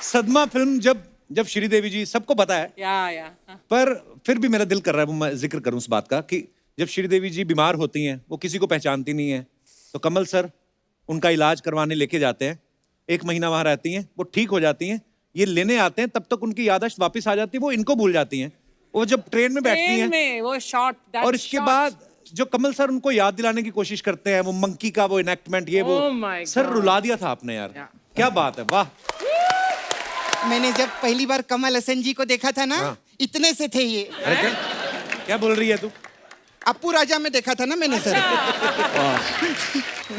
सदमा फिल्म जब श्रीदेवी जी, सबको पता है, या पर फिर भी मेरा दिल कर रहा है वो मैं जिक्र करूं उस बात का कि जब श्रीदेवी जी बीमार होती हैं, वो किसी को पहचानती नहीं है, तो कमल सर उनका इलाज करवाने लेके जाते हैं। 1 महीना वहां रहती हैं, वो ठीक हो जाती हैं, ये लेने आते हैं, तब तक उनकी याददाश्त वापस आ जाती है, वो इनको भूल जाती हैं। वो जब ट्रेन में बैठती ट्रेन हैं में वो शॉट और इसके बाद जो कमल सर उनको याद दिलाने की कोशिश करते हैं, वो मंकी का वो इनेक्टमेंट, ये वो Oh my सर God. रुला दिया था आपने यार। Yeah. क्या बात है, वाह। मैंने जब पहली बार कमल हसन जी को देखा था ना, हाँ। इतने से थे ये। अरे क्या बोल रही है तू? अप्पू राजा में देखा था ना मैंने सर।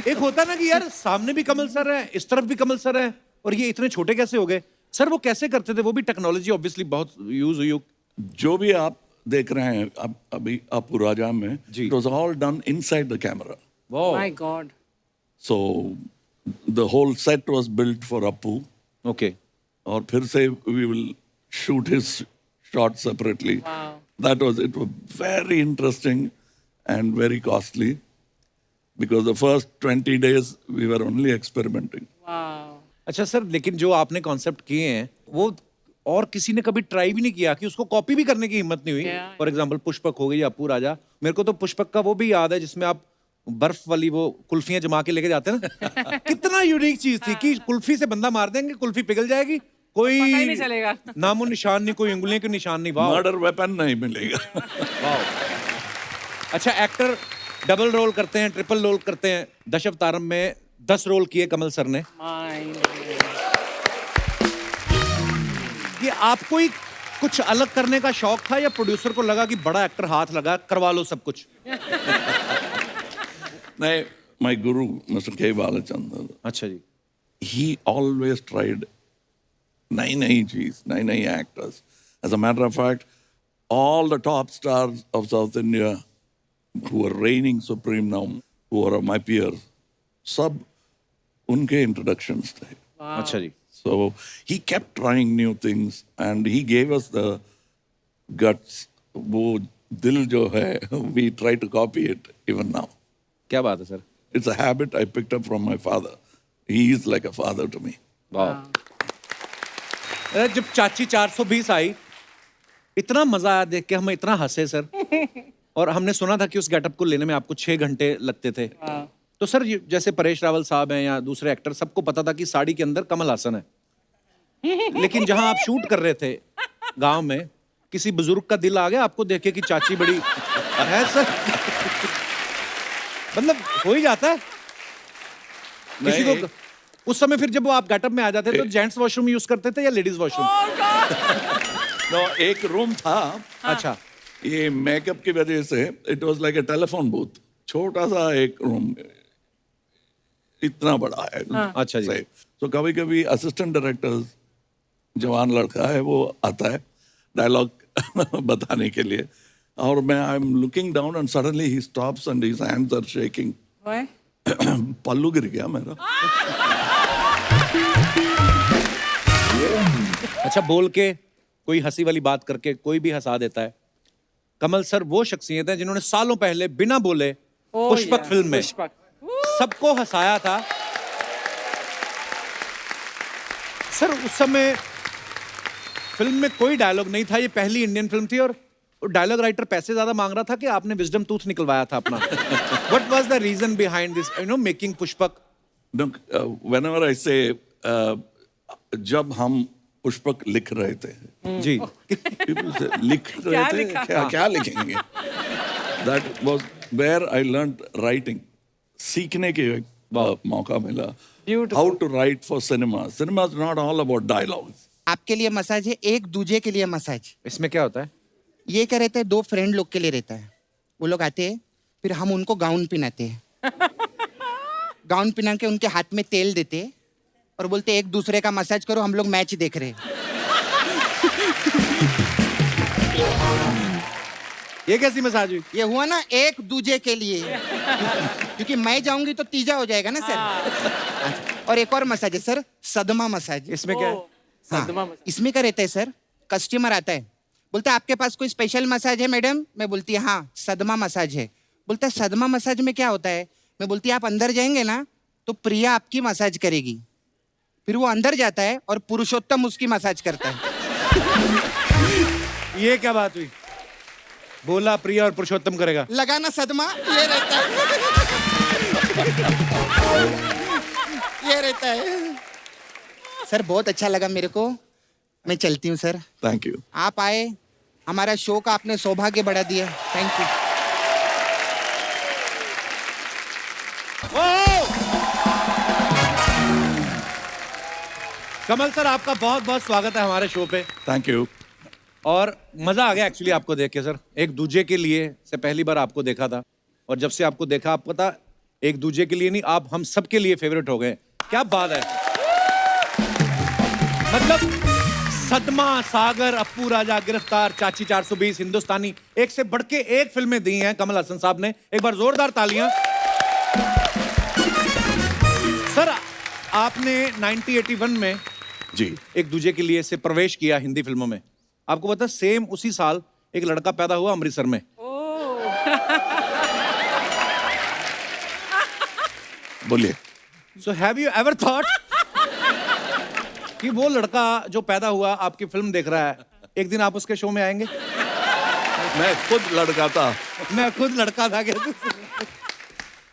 एक होता ना कि यार सामने भी कमल सर है, इस तरफ भी कमल सर है, और ये इतने छोटे कैसे हो गए? सर वो कैसे करते थे? वो भी टेक्नोलॉजी ऑब्वियसली बहुत यूज हुई हो। जो भी आप देख रहे हैं अब अभी अप्पू राजा में, जी। It was all done inside the camera, my god so the whole set was built for Appu. Okay, और फिर से we will shoot his shot separately. That was it was very interesting and very costly because the first 20 days we were only experimenting. Wow अच्छा sir, लेकिन जो आपने concept किए हैं वो और किसी ने कभी ट्राई भी नहीं किया कि उसको कॉपी भी करने की हिम्मत नहीं हुई? Yeah. फॉर एग्जाम्पल पुष्पक हो गई या अप्पू राजा। मेरे को तो पुष्पक का वो भी याद है जिसमें आप बर्फ वाली वो कुल्फियां जमा के लेके जाते हैं ना। कितना यूनिक चीज थी कि कुल्फी से बंदा मार देंगे, कुल्फी पिघल जाएगी, कोई पता ही नहीं चलेगा। नामो निशान नहीं, कोई उंगलियों के निशान नहीं। वाह, Murder weapon नहीं मिलेगा। वाह। अच्छा, एक्टर डबल रोल करते हैं, ट्रिपल रोल करते हैं। दशावतारम में 10 रोल किए कमल सर ने। ये आपको ही कुछ अलग करने का शौक था या प्रोड्यूसर को लगा कि बड़ा एक्टर हाथ लगा, करवा लो सब कुछ? नहीं, my guru Mr. K. Balachandran, अच्छा जी। he always tried नई चीज, नई actors. As a matter of fact, all the top stars of South India who are reigning supreme now, who are my peers, सब उनके introductions थे। अच्छा जी। So he kept trying new things and he gave us the guts. वो दिल जो है, we try to copy it even now. क्या बात है sir. It's a habit I picked up from my father. He is like a father to me. वाह। जब चाची 420 आई, इतना मजा आया देख के, हम इतना हंसे सर। और हमने सुना था कि उस गेटअप को लेने में आपको 6 घंटे लगते थे। तो सर जैसे परेश रावल साहब हैं या दूसरे एक्टर, सबको पता था कि साड़ी के अंदर कमल हासन है। लेकिन जहां आप शूट कर रहे थे गांव में, किसी बुजुर्ग का दिल आ गया आपको देख के कि चाची बड़ी है सर? मतलब हो ही जाता है किसी को। उस समय फिर जब वो आप गेटअप में आ जाते तो जेंट्स वॉशरूम यूज करते थे या लेडीज वॉशरूम? No, एक रूम था। अच्छा। ये मेकअप की वजह से it was like a telephone booth, छोटा सा एक रूम, इतना बड़ा है। अच्छा जी। तो कभी कभी असिस्टेंट डायरेक्टर, जवान लड़का है, वो आता है डायलॉग बताने के लिए, और मैं I am looking down and suddenly he stops and his hands are shaking. पल्लू गिर गया मेरा। अच्छा, बोल के कोई हंसी वाली बात करके कोई भी हंसा देता है। कमल सर वो शख्सियत है जिन्होंने सालों पहले बिना बोले पुष्पक फिल्म में सबको हंसाया था। सर उस समय फिल्म में कोई डायलॉग नहीं था, ये पहली इंडियन फिल्म थी, और डायलॉग राइटर पैसे ज्यादा मांग रहा था कि आपने विजडम टूथ निकलवाया था अपना। What was the reason behind this, making Pushpak? Whenever I say, जब हम पुष्पक लिख रहे थे जी, people say, लिख रहे थे, क्या लिखेंगे? That was where I learned writing. सीखने के मौका मिला। How to write for cinema. Cinema is not all about dialogues. आपके लिए मसाज है, एक दूजे के लिए मसाज। इसमें क्या होता है? ये क्या रहता है, 2 फ्रेंड लोग के लिए रहता है। वो लोग आते हैं, फिर हम उनको गाउन पहनाते हैं। गाउन पहना के उनके हाथ में तेल देते हैं और बोलते एक दूसरे का मसाज करो, हम लोग मैच देख रहे हैं। ये कैसी मसाज हुई? ये हुआ ना एक दूजे के लिए, क्योंकि मैं जाऊंगी तो तीजा हो जाएगा ना सर। और एक और मसाज है सर, सदमा मसाज। इसमें क्या है? हाँ, इसमें क्या रहता है सर, कस्टमर आता है, बोलता है आपके पास कोई स्पेशल मसाज है मैडम? मैं बोलती है हाँ सदमा मसाज है। बोलता है सदमा मसाज में क्या होता है? मैं बोलती है आप अंदर जाएंगे ना तो प्रिया आपकी मसाज करेगी। फिर वो अंदर जाता है और पुरुषोत्तम उसकी मसाज करता है। ये क्या बात हुई? बोला प्रिया और पुरुषोत्तम करेगा। लगाना सदमा, ये रहता है। ये रहता है। सर बहुत अच्छा लगा मेरे को, मैं चलती हूँ सर। Thank you. आप आए, हमारा शो का आपने सौभाग्य बढ़ा दिया, थैंक यू। कमल सर, आपका बहुत बहुत स्वागत है हमारे शो पे। Thank you. और मजा आ गया एक्चुअली आपको देख के सर। एक दूजे के लिए से पहली बार आपको देखा था, और जब से आपको देखा, आप पता, एक दूजे के लिए नहीं, आप हम सब के लिए फेवरेट हो गए। क्या बात है। मतलब सदमा, सागर, अप्पू राजा, गिरफ्तार, चाची 420, हिंदुस्तानी, एक से बढ़ के एक फिल्में दी हैं कमल हसन साहब ने। एक बार जोरदार तालियां। सर आपने 1981 में जी। एक दूजे के लिए से प्रवेश किया हिंदी फिल्मों में। आपको पता है सेम उसी साल एक लड़का पैदा हुआ अमृतसर में। बोलिए। So have you ever thought कि वो लड़का जो पैदा हुआ आपकी फिल्म देख रहा है, एक दिन आप उसके शो में आएंगे? मैं खुद लड़का था। मैं खुद लड़का था क्या?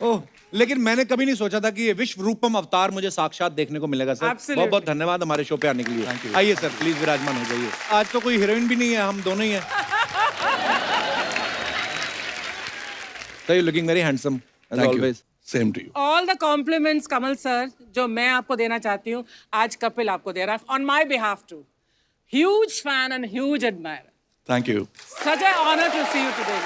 ओह, लेकिन मैंने कभी नहीं सोचा था कि ये विश्व रूपम अवतार मुझे साक्षात देखने को मिलेगा सर। Absolutely. बहुत बहुत धन्यवाद हमारे शो पे आने के लिए। आइए सर, प्लीज विराजमान हो जाइए। आज तो कोई हीरोइन भी नहीं है, हम दोनों ही हैं। So you're looking very handsome as Thank you. always. Same to you. All the compliments, Kamal sir, जो मैं आपको देना चाहती हूँ, आज कपिल आपको दे रहा है on my behalf too. Huge fan and huge admirer. Thank you. Such an honor to see you today.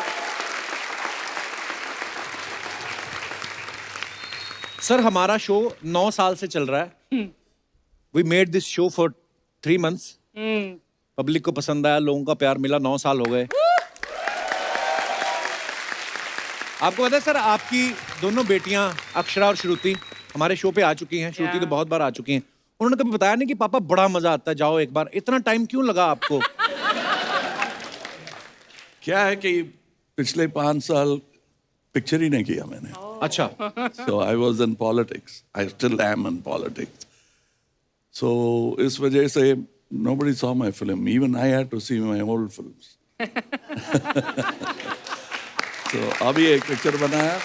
Sir हमारा शो 9 साल से चल रहा है। We made this show for 3 months. पब्लिक को पसंद आया, लोगों का प्यार मिला, 9 साल हो गए। आपको पता है सर, आपकी दोनों बेटियां अक्षरा और श्रुति हमारे शो पे आ चुकी हैं। श्रुति तो बहुत बार आ चुकी हैं। उन्होंने कभी बताया नहीं कि पापा बड़ा मजा आता है, जाओ एक बार। इतना टाइम क्यों लगा आपको? क्या है कि पिछले 5 साल पिक्चर ही नहीं किया मैंने। अच्छा। So I was in politics. I still am in politics. So इस वजह से nobody saw my film. Even I had to see my old films. So अभी एक पिक्चर बनाया,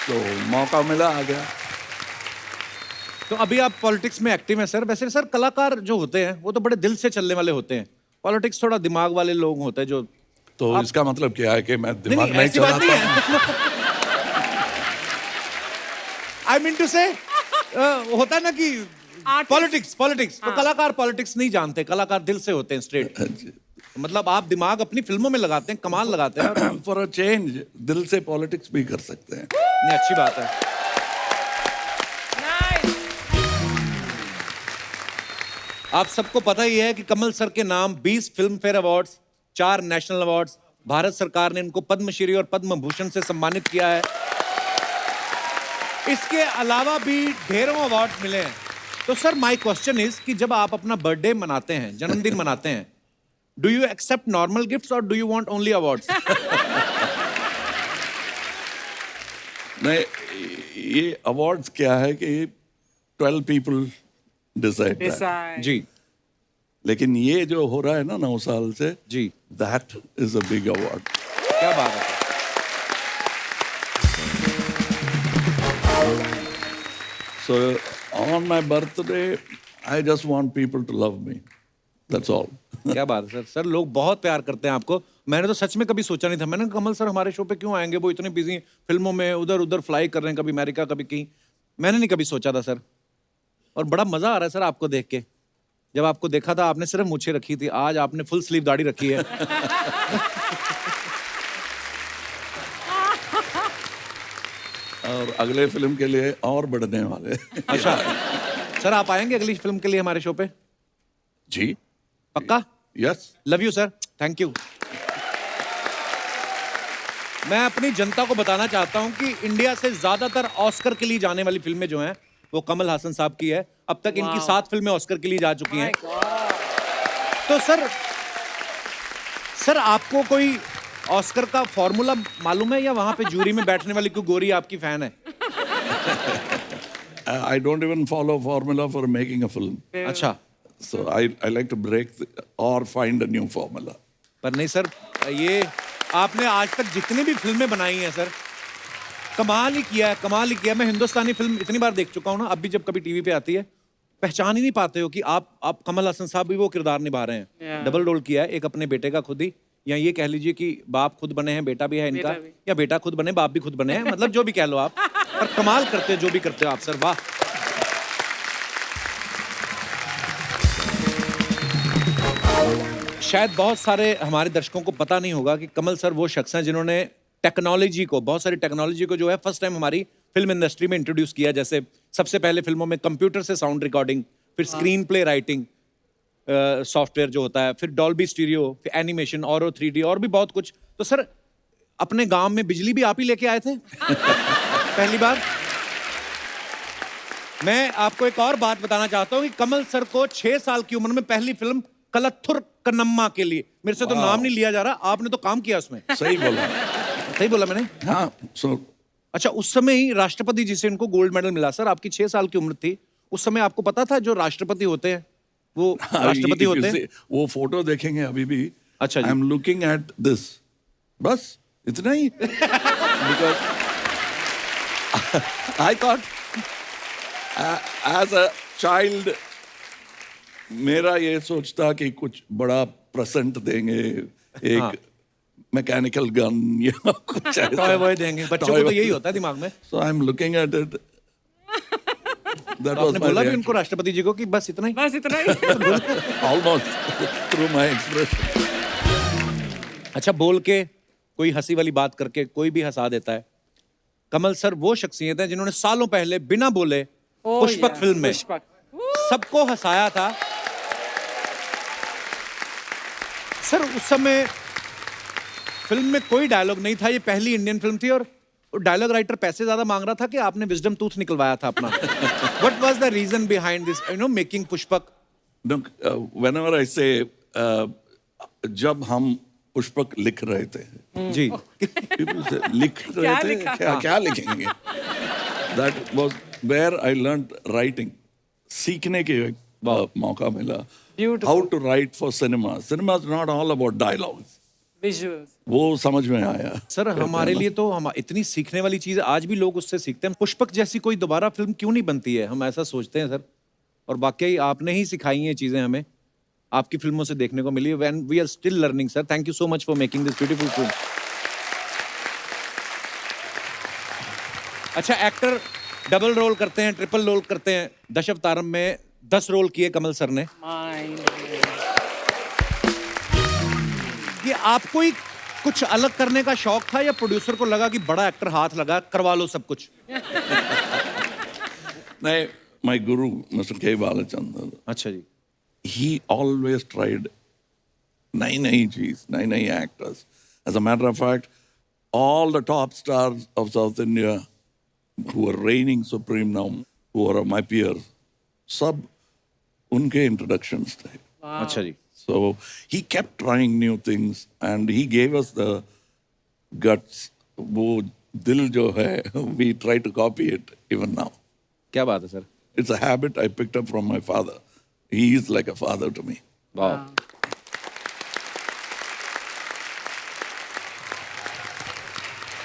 तो मौका मिला, आ गया। तो अभी आप पॉलिटिक्स में एक्टिव हैं सर। वैसे सर कलाकार जो होते हैं वो तो बड़े दिल से चलने वाले होते हैं। पॉलिटिक्स थोड़ा दिमाग वाले लोग होते हैं जो। तो इसका मतलब क्या है कि मैं दिमाग नहीं ऐसी बात चलाता? नहीं है। आई मीन टू से होता है ना कि पॉलिटिक्स तो कलाकार पॉलिटिक्स नहीं जानते, कलाकार दिल से होते हैं स्ट्रेट। मतलब आप दिमाग अपनी फिल्मों में लगाते हैं, कमाल लगाते हैं। और फॉर अ चेंज दिल से पॉलिटिक्स भी कर सकते हैं। नहीं, अच्छी बात है। Nice. आप सबको पता ही है कि कमल सर के नाम 20 film fair awards, 4 national awards, Bharat सरकार ने इनको पद्मश्री और पद्म भूषण से सम्मानित किया है। इसके अलावा भी ढेरों अवार्ड मिले हैं। तो सर माय क्वेश्चन इज कि जब आप अपना बर्थडे मनाते हैं, जन्मदिन मनाते हैं, do you accept normal gifts और do you want only awards? नहीं, ये अवार्ड्स क्या है कि 12 पीपल डिसाइड। Decide. जी लेकिन ये जो हो रहा है ना 9 साल से, जी, that is a big award. क्या बात है। So on my birthday, I just want people to love me. That's all. क्या बात है सर। सर लोग बहुत प्यार करते हैं आपको। मैंने तो सच में कभी सोचा नहीं था। मैंने कहा, कमल सर हमारे शो पे क्यों आएंगे, वो इतने बिजी फिल्मों में उधर उधर फ्लाई कर रहे हैं, कभी अमेरिका कभी कहीं। मैंने नहीं कभी सोचा था सर। और बड़ा मजा आ रहा है सर आपको देख के। जब आपको देखा था आपने सिर्फ मूछें रखी थी, आज आपने फुल स्लीव दाढ़ी रखी है। और अगले फिल्म के लिए और बढ़ने वाले। अच्छा सर, आप आएंगे अगली फिल्म के लिए हमारे शो पे? जी, पक्का? Yes. Love you sir, thank you. मैं अपनी जनता को बताना चाहता हूं कि इंडिया से ज्यादातर ऑस्कर के लिए जाने वाली फिल्में जो हैं वो कमल हासन साहब की है। अब तक इनकी 7 फिल्में ऑस्कर के लिए जा चुकी हैं। तो सर आपको कोई ऑस्कर का फॉर्मूला मालूम है या वहां पे जूरी में बैठने वाली कोई गोरी आपकी फैन है? I don't even follow formula for making a film. अच्छा, So I like to break or find a new formula. पर नहीं सर, ये आपने आज तक जितनी भी फिल्में बनाई हैं सर, कमाल ही किया है, कमाल ही किया है। मैं हिंदुस्तानी फिल्म इतनी बार देख चुका हूँ ना, अब भी जब कभी टीवी पे आती है पहचान ही नहीं पाते हो कि आप कमल हसन साहब भी वो किरदार निभा रहे हैं। डबल रोल किया है, एक अपने बेटे का खुद ही, या ये कह लीजिए कि बाप खुद बने हैं, बेटा भी है इनका, या बेटा खुद बने बाप भी खुद बने हैं, मतलब जो भी कह लो आप, पर कमाल करते हो जो भी करते हो आप सर, वाह। शायद बहुत सारे हमारे दर्शकों को पता नहीं होगा कि कमल सर वो शख्स हैं जिन्होंने टेक्नोलॉजी को, बहुत सारी टेक्नोलॉजी को जो है फर्स्ट टाइम हमारी फिल्म इंडस्ट्री में इंट्रोड्यूस किया। जैसे सबसे पहले फिल्मों में कंप्यूटर से साउंड रिकॉर्डिंग, फिर स्क्रीन प्ले राइटिंग सॉफ्टवेयर जो होता है, फिर डॉल्बी स्टीरियो, फिर एनिमेशन, और 3D और भी बहुत कुछ। तो सर अपने गांव में बिजली भी आप ही लेके आए थे पहली बार। मैं आपको एक और बात बताना चाहता हूं कि कमल सर को 6 साल की उम्र में पहली फिल्म कलत्थुर कन्नम्मा के लिए, मेरे से तो नाम नहीं लिया जा रहा, आपने तो काम किया उसमें। सही बोला। सही बोला मैंने? हाँ, so अच्छा, उस समय ही राष्ट्रपति जी से इनको गोल्ड मेडल मिला। सर आपकी 6 साल की उम्र थी, उस समय आपको पता था जो राष्ट्रपि होते हैं वो राष्ट्रपति होते हैं? वो फोटो देखेंगे अभी भी। अच्छा जी। I am looking at this, बस इतना ही। Because I thought as a child मेरा ये सोच था कि कुछ बड़ा प्रेजेंट देंगे, एक मैकेनिकल गन या कुछ ऐसा। टॉय वॉय देंगे बच्चों को, तो यही होता है दिमाग में। So I'm looking at it. That was आपने my बोला भी reaction. उनको राष्ट्रपति जी को कि बस इतना ही? बस इतना ही। Almost through my expression. अच्छा, बोल के कोई हंसी वाली बात करके कोई भी हंसा देता है। कमल सर वो शख्सियत है जिन्होंने सालों पहले बिना बोले पुष्पक फिल्म में पुष्पक सबको हंसाया था। सर उस समय फिल्म में कोई डायलॉग नहीं था, ये पहली इंडियन फिल्म थी, और डायलॉग राइटर पैसे ज्यादा मांग रहा था कि आपने विजडम टूथ निकलवाया था अपना। What was the reason behind this, making Pushpak? Look, whenever I say, जब हम पुष्पक लिख रहे थे, जी। people say, लिख रहे थे लिखा? क्या लिखेंगे? That was where I learned writing. सीखने के एक मौका मिला। Beautiful. How to write for cinema. Cinema is not all about dialogues. Visuals. वो समझ में आया। सर हमारे लिए तो हम इतनी सीखने वाली चीज, आज भी लोग उससे सीखते हैं। पुष्पक जैसी कोई दोबारा फिल्म क्यों नहीं बनती है, हम ऐसा सोचते हैं सर। और वाकई आपने ही सिखाई हैं चीजें हमें, आपकी फिल्मों से देखने को मिली है। When we are still learning sir, thank you so much for making this beautiful film. अच्छा, एक्टर डबल रोल करते हैं, ट्रिपल रोल करते हैं। दशावतारम में 10 रोल किए कमल सर ने। ये आपको ही कुछ अलग करने का शौक था, या प्रोड्यूसर को लगा कि बड़ा एक्टर हाथ लगा, करवा लो सब कुछ? नहीं, my guru, Mr. K. Balachandran, अच्छा जी। he always tried नई चीज, नई actors. As a matter of fact, all the top stars of South India who are reigning supreme now, who are my peers, सब उनके introductions थे। अच्छा जी। So he kept trying new things and he gave us the guts. वो दिल जो है, we try to copy it even now. क्या बात है sir. It's a habit I picked up from my father. He is like a father to me. वाह।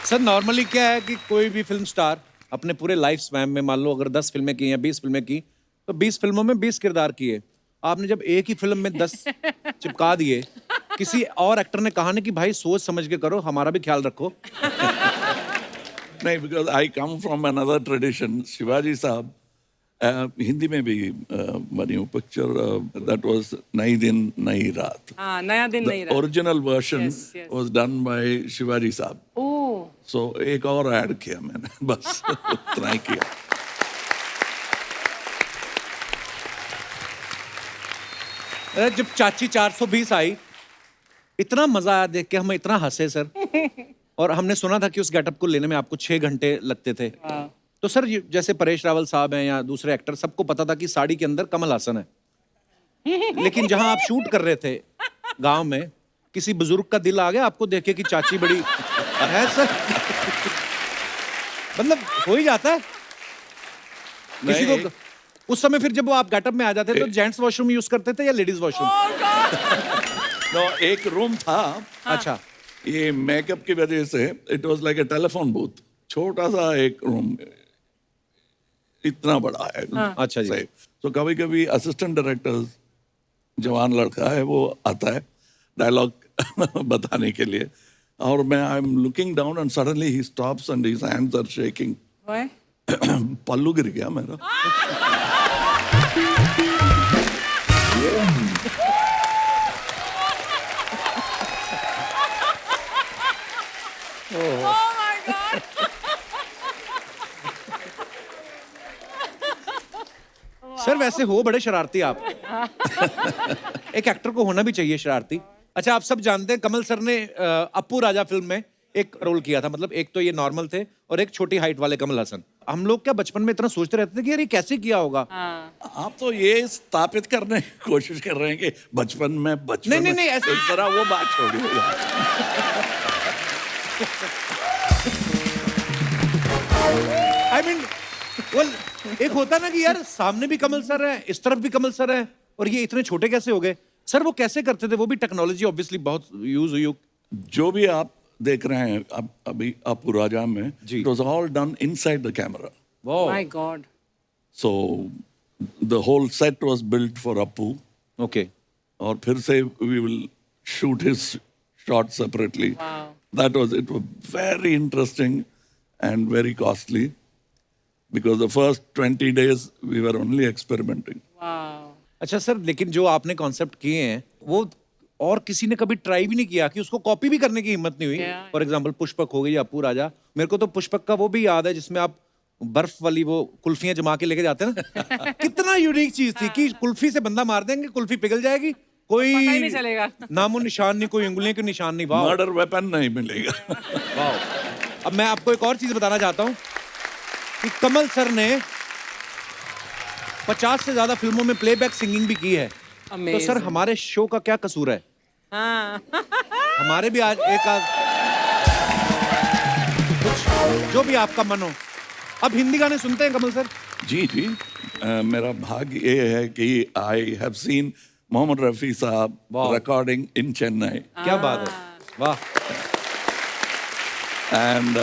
Sir normally क्या है कि कोई भी फिल्म स्टार अपने पूरे लाइफ स्पैन में, मान लो अगर 10 फिल्में की या 20 फिल्में की, तो 20 फिल्मों में 20 किरदार किए। आपने जब एक ही फिल्म में 10 चिपका दिए, किसी और एक्टर ने कहा नहीं कि भाई सोच समझ के करो, हमारा भी ख्याल रखो? नहीं, because I come from another tradition. Shivaji साहब हिंदी में भी बनी वो पिक्चर, that was नई दिन नई रात. हाँ, नया दिन The नहीं रहा। original version Yes, yes. was done by Shivaji साहब. ओह, So एक और ऐड किया मैंने, बस उतना ही किया. अरे जब चाची 420 आई, इतना मजा आया देख के, हम इतना हंसे सर। और हमने सुना था कि उस गेटअप को लेने में आपको 6 घंटे लगते थे। तो सर जैसे परेश रावल साहब हैं या दूसरे एक्टर, सबको पता था कि साड़ी के अंदर कमल हासन है। लेकिन जहां आप शूट कर रहे थे गांव में, किसी बुजुर्ग का दिल आ गया आपको देख के कि चाची बड़ी है सर? मतलब हो ही जाता है। किसी नहीं। को उस समय फिर जब वो आप गेटअप में आ जाते तो जेंट्स वॉशरूम यूज करते थे या लेडीज वॉशरूम? नो, एक रूम था, अच्छा ये मेकअप की वजह से it was like a telephone booth, छोटा सा एक रूम, इतना बड़ा है। अच्छा जी। तो कभी कभी असिस्टेंट डायरेक्टर जवान लड़का है वो आता है डायलॉग बताने के लिए, और मैं I am looking down and suddenly he stops and his hands are shaking. Why? पल्लू गिर गया मेरा। Oh my God. सर वैसे हो बड़े शरारती आप। एक एक्टर को होना भी चाहिए शरारती। अच्छा, आप सब जानते हैं कमल सर ने अप्पू राजा फिल्म में एक रोल किया था, मतलब एक तो ये नॉर्मल थे और एक छोटी हाइट वाले कमल हसन। हम लोग क्या बचपन में इतना सोचते रहते थे कि यार ये कैसे किया होगा। आप तो ये स्थापित करने की कोशिश कर रहे हैं कि बचपन में नहीं, ऐसे- इस तरह वो बात छोड़िए। आई मीन वो एक होता ना कि यार सामने भी कमल सर है, इस तरफ भी कमल सर है, और ये इतने छोटे कैसे हो गए? सर वो कैसे करते थे? वो भी टेक्नोलॉजी ऑब्वियसली बहुत यूज हुई। जो भी आप देख रहे हैं अब अभी अप्पू राजा में, जी। It was all done inside the camera, My God. So the whole set was built for Appu, okay. और फिर से we will shoot his shot separately. Wow. That was it was very interesting and very costly because the first 20 days we were only experimenting. Wow. अच्छा sir, लेकिन जो आपने concept किए हैं वो और किसी ने कभी ट्राई भी नहीं किया कि उसको कॉपी भी करने की हिम्मत नहीं हुई? Yeah. फॉर एग्जाम्पल पुष्पक हो गई या अप्पू राजा। मेरे को तो पुष्पक का वो भी याद है जिसमें आप बर्फ वाली वो कुल्फियां जमा के लेके जाते हैं ना। कितना यूनिक चीज थी कि कुल्फी से बंदा मार देंगे, कुल्फी पिघल जाएगी, कोई पता ही नहीं चलेगा। नामो निशान नहीं, कोई उंगलियों के निशान नहीं। वाह Murder weapon नहीं मिलेगा। वाह। अब मैं आपको एक और चीज बताना चाहता हूं कि कमल सर ने 50 से ज्यादा फिल्मों में प्लेबैक सिंगिंग भी की है। तो सर Amazing. हमारे शो का क्या कसूर है? हाँ. हमारे भी आज एक आध कुछ जो भी आपका मन हो। अब हिंदी गाने सुनते हैं कमल सर? जी जी, मेरा भाग्य ये है कि I have seen Mohammed Rafi sahab Wow. Recording in Chennai, क्या बात है, वाह। एंड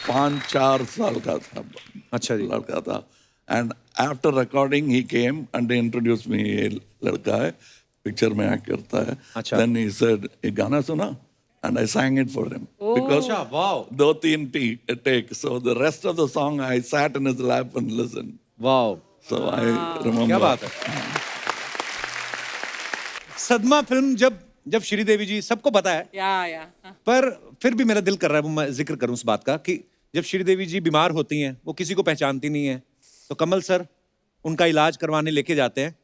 5-4 साल का था, अच्छा जी। लड़का था, and after recording he came and introduce me, ये लड़का है पिक्चर में एक्ट करता है। अच्छा। देन ही सेड एक गाना सुना and I sang it for him because अच्छा, वाह 2-3 take, so the rest of the song I sat in his lap and listened, वाह, so I remember. क्या बात है। सदमा फिल्म जब श्रीदेवी जी, सबको पता है, Yeah. पर फिर भी मेरा दिल कर रहा है वो मैं जिक्र करूं उस बात का कि जब श्रीदेवी जी बीमार होती हैं, वो किसी को पहचानती नहीं है, तो कमल सर उनका इलाज करवाने लेके जाते हैं।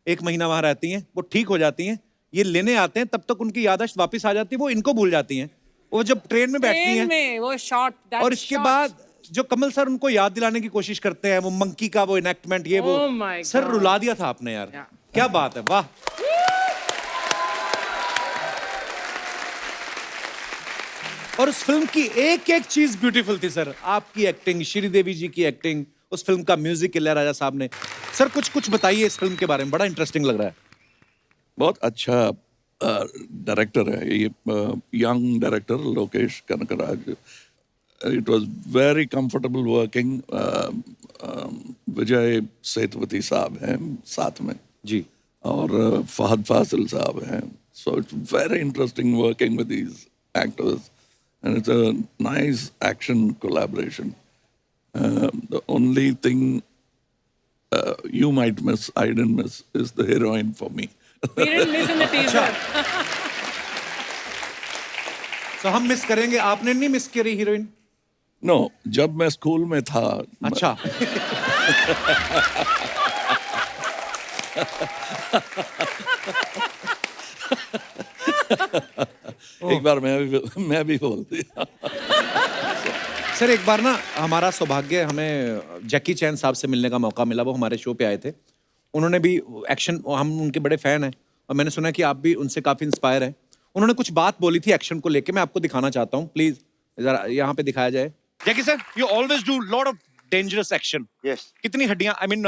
1 महीना वहां रहती हैं, वो ठीक हो जाती हैं, ये लेने आते हैं, तब तक उनकी याददाश्त वापस आ जाती है, वो इनको भूल जाती हैं। वो जब ट्रेन में बैठती ट्रेन हैं में वो शॉट, और इसके बाद जो कमल सर उनको याद दिलाने की कोशिश करते हैं, वो मंकी का वो इनेक्टमेंट, ये वो Oh my सर God. रुला दिया था आपने यार। Yeah. क्या बात है, वाह। और उस फिल्म की एक एक चीज ब्यूटीफुल थी सर, आपकी एक्टिंग, श्रीदेवी जी की एक्टिंग, उस फिल्म का म्यूजिक इलैयाराजा साहब ने। सर कुछ बताइए इस फिल्म के बारे में, बड़ा इंटरेस्टिंग लग रहा है। बहुत अच्छा डायरेक्टर है ये, young director Lokesh Kanagaraj. It was very comfortable working. Vijay Sethupathi साहब हैं साथ में जी। और फहद फासिल साहब हैं, so it's very interesting working with these actors and it's a nice action collaboration. The only thing you might miss, I didn't miss, is the heroine for me. We didn't miss in the teaser. तो हम miss करेंगे, आपने नहीं miss करी heroine? No, जब मैं school में था, अच्छा। एक बार मैं भी बोल दिया। सर एक बार ना हमारा सौभाग्य, हमें जैकी चैन साहब से मिलने का मौका मिला, वो हमारे शो पे आए थे। उन्होंने भी एक्शन, हम उनके बड़े फैन हैं और मैंने सुना कि आप भी उनसे काफ़ी इंस्पायर हैं। उन्होंने कुछ बात बोली थी एक्शन को लेके, मैं आपको दिखाना चाहता हूँ, प्लीज़ ज़रा यहाँ पे दिखाया जाए। Jackie sir, you always do lot of dangerous action. Yes. कितनी हड्डियां? I mean,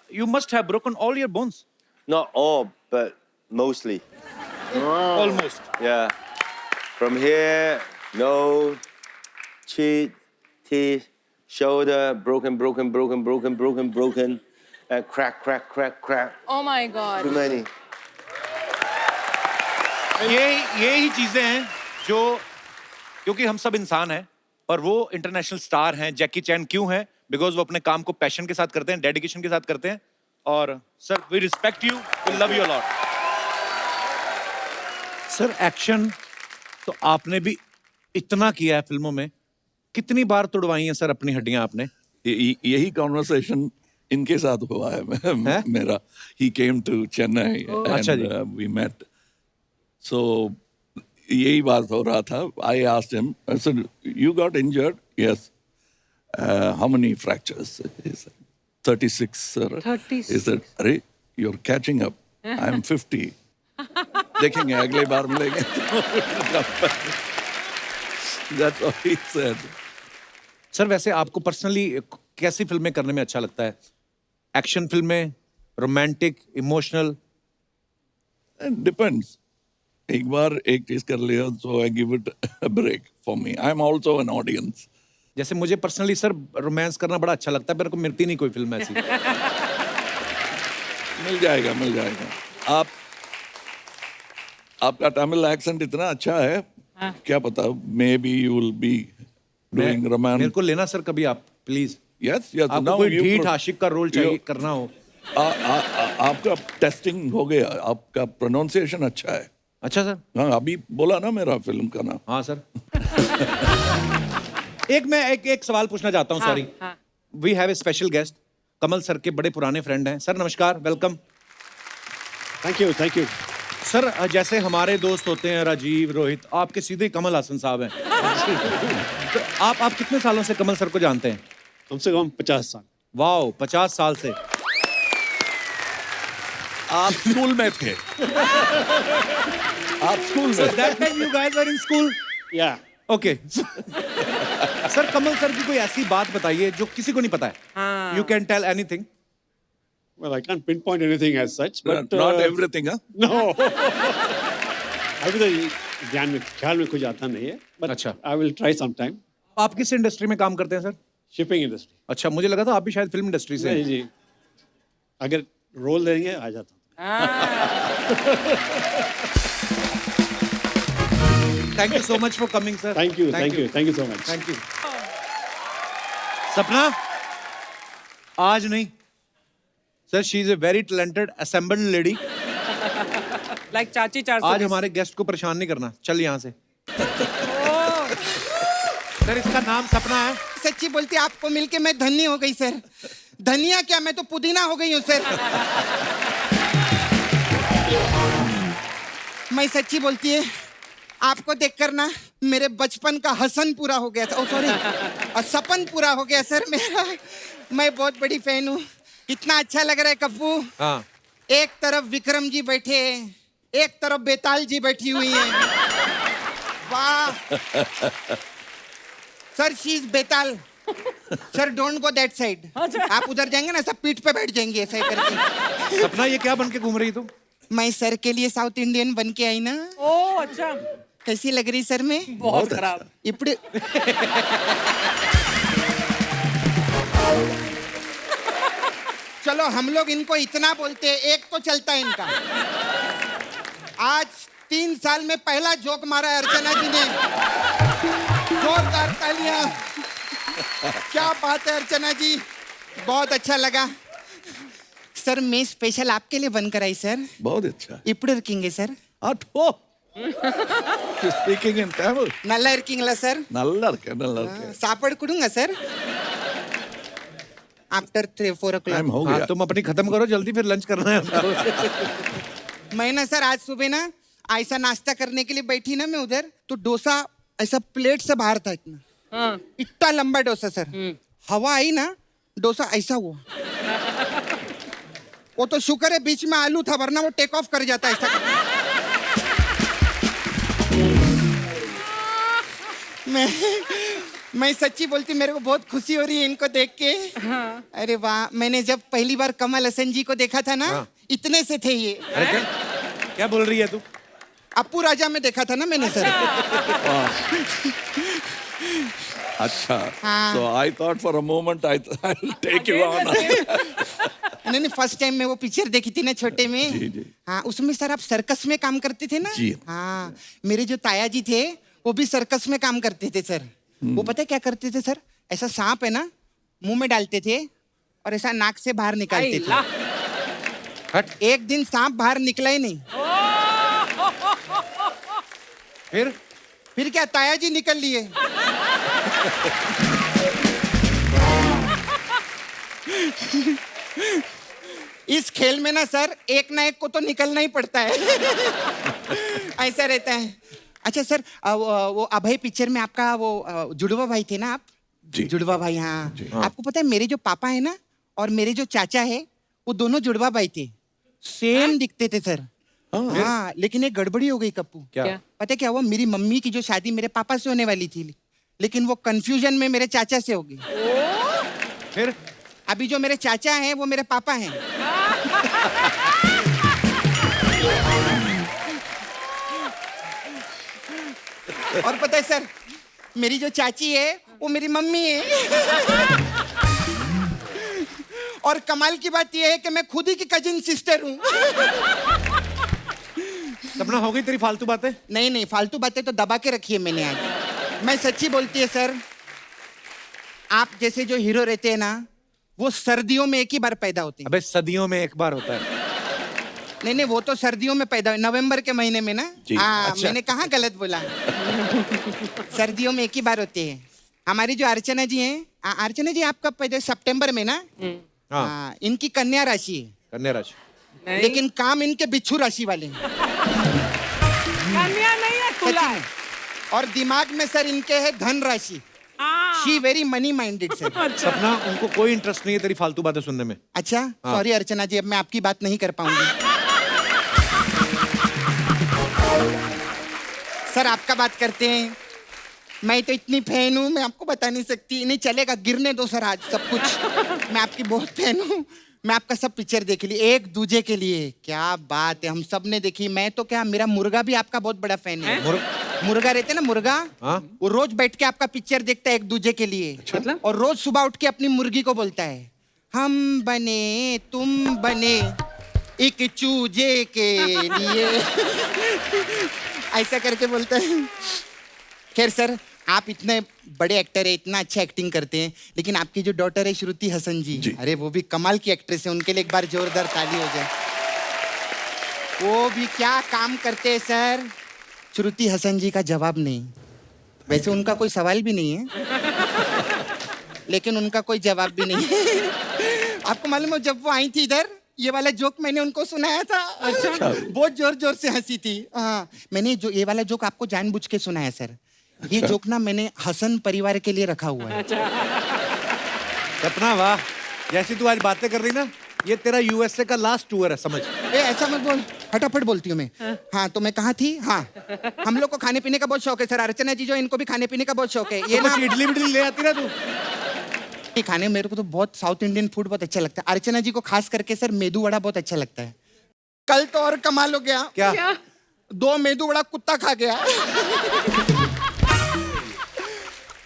you must have broken all your bones. Not all, but mostly. Almost. Yeah. From here, nose, cheek, teeth, shoulder, broken, and crack. Oh my God. Too many. ये ही चीजें हैं जो, क्योंकि हम सब इंसान हैं और वो इंटरनेशनल स्टार हैं, जैकी चैन क्यों हैं? बिकॉज वो अपने काम को पैशन के साथ करते हैं, डेडिकेशन के साथ करते हैं. और sir, we respect you, we love you a lot. Sir, action तो आपने भी इतना किया है फिल्मों में. कितनी बार तुड़वाई हैं सर अपनी हड्डियां आपने? यही कॉन्वर्सेशन इनके साथ हुआ है मेरा. ही केम टू चेन्नई अच्छा जी. And we met. सो यही बात हो रहा था. I asked him, I said, you got injured? Yes. How many fractures? He said 36 sir. 36. He said, अरे you're catching up. I'm 50. देखेंगे अगले बार मिलेंगे. That's what he said. Sir, वैसे आपको पर्सनली कैसी फिल्में करने में अच्छा लगता है? एक्शन फिल्में, रोमांटिक, इमोशनल? It depends. एक बार एक चीज कर लिया so I give it a break for me. I'm also an audience. जैसे मुझे पर्सनली सर रोमांस करना बड़ा अच्छा लगता है, मेरे को मिलती नहीं कोई फिल्म ऐसी. मिल जाएगा. आपका तमिल एक्सेंट इतना अच्छा है, क्या पता, may be you will be doing romance. मेरे को लेना सर कभी आप, प्लीज. यस. आपको कोई ढीठ आशिक का रोल चाहिए करना हो. आपका टेस्टिंग हो गया, आपका प्रोनाउंसिएशन अच्छा है. अच्छा सर. हाँ, अभी बोला ना मेरा फिल्म का नाम. हाँ सर. एक सवाल पूछना चाहता हूँ. Sorry, we have a special guest. Kamal sir के बड़े पुराने फ्रेंड हैं. सर नमस्कार, वेलकम. Thank you. सर, जैसे हमारे दोस्त होते हैं राजीव, रोहित, आपके सीधे कमल हासन साहब हैं. तो आप कितने सालों से कमल सर को जानते हैं? कम से कम 50 साल. वाओ, 50 साल से. आप स्कूल में थे. आप स्कूल में. That time you guys were in school? या ओके. सर, कमल सर की कोई ऐसी बात बताइए जो किसी को नहीं पता है. You can tell anything. well, I can't pinpoint anything as such, but Not everything, huh? no. अभी तो ध्यान में ख्याल में कुछ आता नहीं है, but अच्छा. I will try sometime. आप किस इंडस्ट्री में काम करते हैं सर? Shipping industry. अच्छा, मुझे लगा था आप भी शायद फिल्म इंडस्ट्री से नहीं हैं. जी, अगर रोल देंगे आ जाता हूँ. Thank you so much for coming sir. Thank you so much. Thank you. सपना, आज नहीं sir, she is a very talented assembled lady. Like चाची 420. आज हमारे गेस्ट को परेशान नहीं करना. चल यहाँ से. सर, इसका नाम सपना है. सच्ची बोलती, आपको मिलके मैं धन्य हो गई सर. धनिया क्या, मैं तो पुदीना हो गई हूँ सर. मैं सच्ची बोलती है, आपको देखकर ना मेरे बचपन का हसन पूरा हो गया था. सॉरी, और सपन पूरा हो गया सर मेरा. मैं बहुत बड़ी फैन हूँ. कितना अच्छा लग रहा है कप्पू. हाँ. एक तरफ विक्रम जी बैठे हैं, एक तरफ बेताल जी बैठी हुई हैं. वाह sir, she is Betaal. Sir, don't go that side. आप उधर जाएंगे ना, सब पीठ पे बैठ जाएंगे ऐसा ही करके. सपना, ये क्या बन के घूम रही तुम? मैं सर के लिए साउथ इंडियन बन के आई ना. ओह अच्छा. कैसी लग रही सर में? बहुत खराब. इपड़े चलो, हम लोग इनको इतना बोलते हैं, एक तो चलता है इनका. आज 3 साल में पहला जोक मारा है अर्चना जी ने. जोरदार तालियां. क्या बात है अर्चना जी, बहुत अच्छा लगा. सर, मैं स्पेशल आपके लिए बनकर आई सर. बहुत अच्छा. इपड़े रखेंगे सर. Speaking in Tamil. நல்லா இருக்கீங்களா சார்? நல்லா இருக்கேன். சாப்பாடு கொடுங்க सर. After 3-4 o'clock. टाइम हो हाँ, गया. तुम अपनी खत्म करो जल्दी, फिर लंच करना है हमको. मैं ना सर आज सुबह ना ऐसा नाश्ता करने के लिए बैठी ना मैं उधर, तो डोसा ऐसा प्लेट से बाहर था. इतना लंबा डोसा सर. हवा आई ना, डोसा ऐसा हुआ. वो तो शुक्र है बीच में आलू था, वरना वो टेक ऑफ कर जाता ऐसा. मैं सच्ची बोलती मेरे को बहुत खुशी हो रही है इनको देख के। अरे वाह, मैंने जब पहली बार कमल हसन जी को देखा था ना, इतने से थे ये। अरे क्या क्या बोल रही है तू? अप्पू राजा में देखा था ना मैंने सर। अच्छा, हाँ। so I thought for a moment I'll take you on. नहीं, फर्स्ट टाइम मैं वो पिक्चर देखी थी ना छोटे में। जी, जी। हाँ, उसमें सर आप सर्कस में काम करते थे ना? जी। हाँ, मेरे जो ताया जी थे वो भी सर्कस में काम करते थे सर। वो पता है क्या करते थे सर? ऐसा सांप है ना, मुंह में डालते थे और ऐसा नाक से बाहर निकालते थे। हट। एक दिन सांप बाहर निकला ही नहीं। फिर क्या, ताया जी निकल लिए। इस खेल में ना सर एक ना एक को तो निकलना ही पड़ता है। ऐसा रहता है। अच्छा सर, वो अभय पिक्चर में आपका वो जुड़वा भाई थे ना आप? जी। जुड़वा भाई, हाँ। आपको पता है मेरे जो पापा है ना और मेरे जो चाचा है वो दोनों जुड़वा भाई थे, सेम दिखते थे सर। हाँ, लेकिन एक गड़बड़ी हो गई कप्पू। क्या? पता है क्या हुआ? मेरी मम्मी की जो शादी मेरे पापा से होने वाली थी, लेकिन वो कंफ्यूजन में मेरे चाचा से हो गई। फिर अभी जो मेरे चाचा हैं वो मेरे पापा हैं। और पता है सर, मेरी जो चाची है वो मेरी मम्मी है। और कमाल की बात यह है कि मैं खुद ही की कजिन सिस्टर हूँ। सपना, हो गई तेरी फालतू बातें? नहीं, फालतू बातें तो दबा के रखी है मैंने आज। मैं सच्ची बोलती है सर, आप जैसे जो हीरो रहते हैं ना, वो सर्दियों में एक ही बार पैदा होते हैं। अबे सदियों में एक बार होता है। नहीं, वो तो सर्दियों में पैदा, नवंबर के महीने में ना। जी, हाँ, अच्छा। मैंने कहाँ गलत बोला। सर्दियों में एक ही बार होते हैं। हमारी जो अर्चना जी हैं, अर्चना जी आप कब पैदा? सितंबर में ना। हाँ, हाँ, इनकी कन्या राशि है, कन्या राशि। लेकिन काम इनके बिच्छू राशि वाले हैं। कन्या नहीं है, सच्ची तुला। में। और दिमाग में सर इनके है धन राशि। She very money minded sir. सपना, उनको कोई इंटरेस्ट नहीं है तेरी फालतू बातें सुनने में। अच्छा, सॉरी अर्चना जी, अब मैं आपकी बात नहीं कर पाऊंगी। सर आपका बात करते हैं। मैं तो इतनी फैन हूँ, मैं आपको बता नहीं सकती। नहीं चलेगा, गिरने दो सर आज सब कुछ। मैं आपकी बहुत फैन हूँ। मैं आपका सब पिक्चर देख ली, एक दूजे के लिए। क्या बात है, हम सब ने देखी। मैं तो क्या, मेरा मुर्गा भी आपका बहुत बड़ा फैन है। मुर्गा रहते ना, मुर्गा, हाँ? वो रोज बैठ के आपका पिक्चर देखता है एक दूजे के लिए। मतलब? और रोज सुबह उठ के अपनी मुर्गी को बोलता है, हम बने तुम बने एक चूजे के लिए। ऐसा करके बोलता है। खैर सर, आप इतने बड़े एक्टर है, इतना अच्छा एक्टिंग करते हैं, लेकिन आपकी जो डॉटर है श्रुति हसन जी, जी। अरे वो भी कमाल की एक्ट्रेस है। उनके लिए एक बार जोरदार ताली हो जाए। वो भी क्या काम करते हैं सर। श्रुति हसन जी का जवाब नहीं। वैसे उनका कोई सवाल भी नहीं है, लेकिन उनका कोई जवाब भी नहीं है। आपको मालूम है, जब वो आई थी इधर, ये वाला जोक मैंने उनको सुनाया था। अच्छा, बहुत जोर जोर से हंसी थी। हाँ, मैंने जो ये वाला जोक आपको जानबूझ के सुनाया सर। ये जोक ना मैंने हसन परिवार के लिए रखा हुआ है। सपना, वाह, जैसी तू आज बातें कर रही ना, ये तेरा यूएसए का लास्ट टूर है, समझ। ए, ऐसा मत बोल, फटाफट बोलती हूँ मैं। हाँ, तो मैं कहाँ थी? हाँ, हम लोग को खाने पीने का बहुत शौक है सर। अर्चना जी जो इनको भी खाने पीने का बहुत शौक है। ये तो ना कुछ इडली विडली ले आती ना तू। ये खाने, मेरे को तो बहुत साउथ इंडियन फूड बहुत अच्छा लगता है। अर्चना जी को खास करके सर मेदू वड़ा बहुत अच्छा लगता है। कल तो और कमाल हो गया। क्या? 2 मेदू वड़ा कुत्ता खा गया।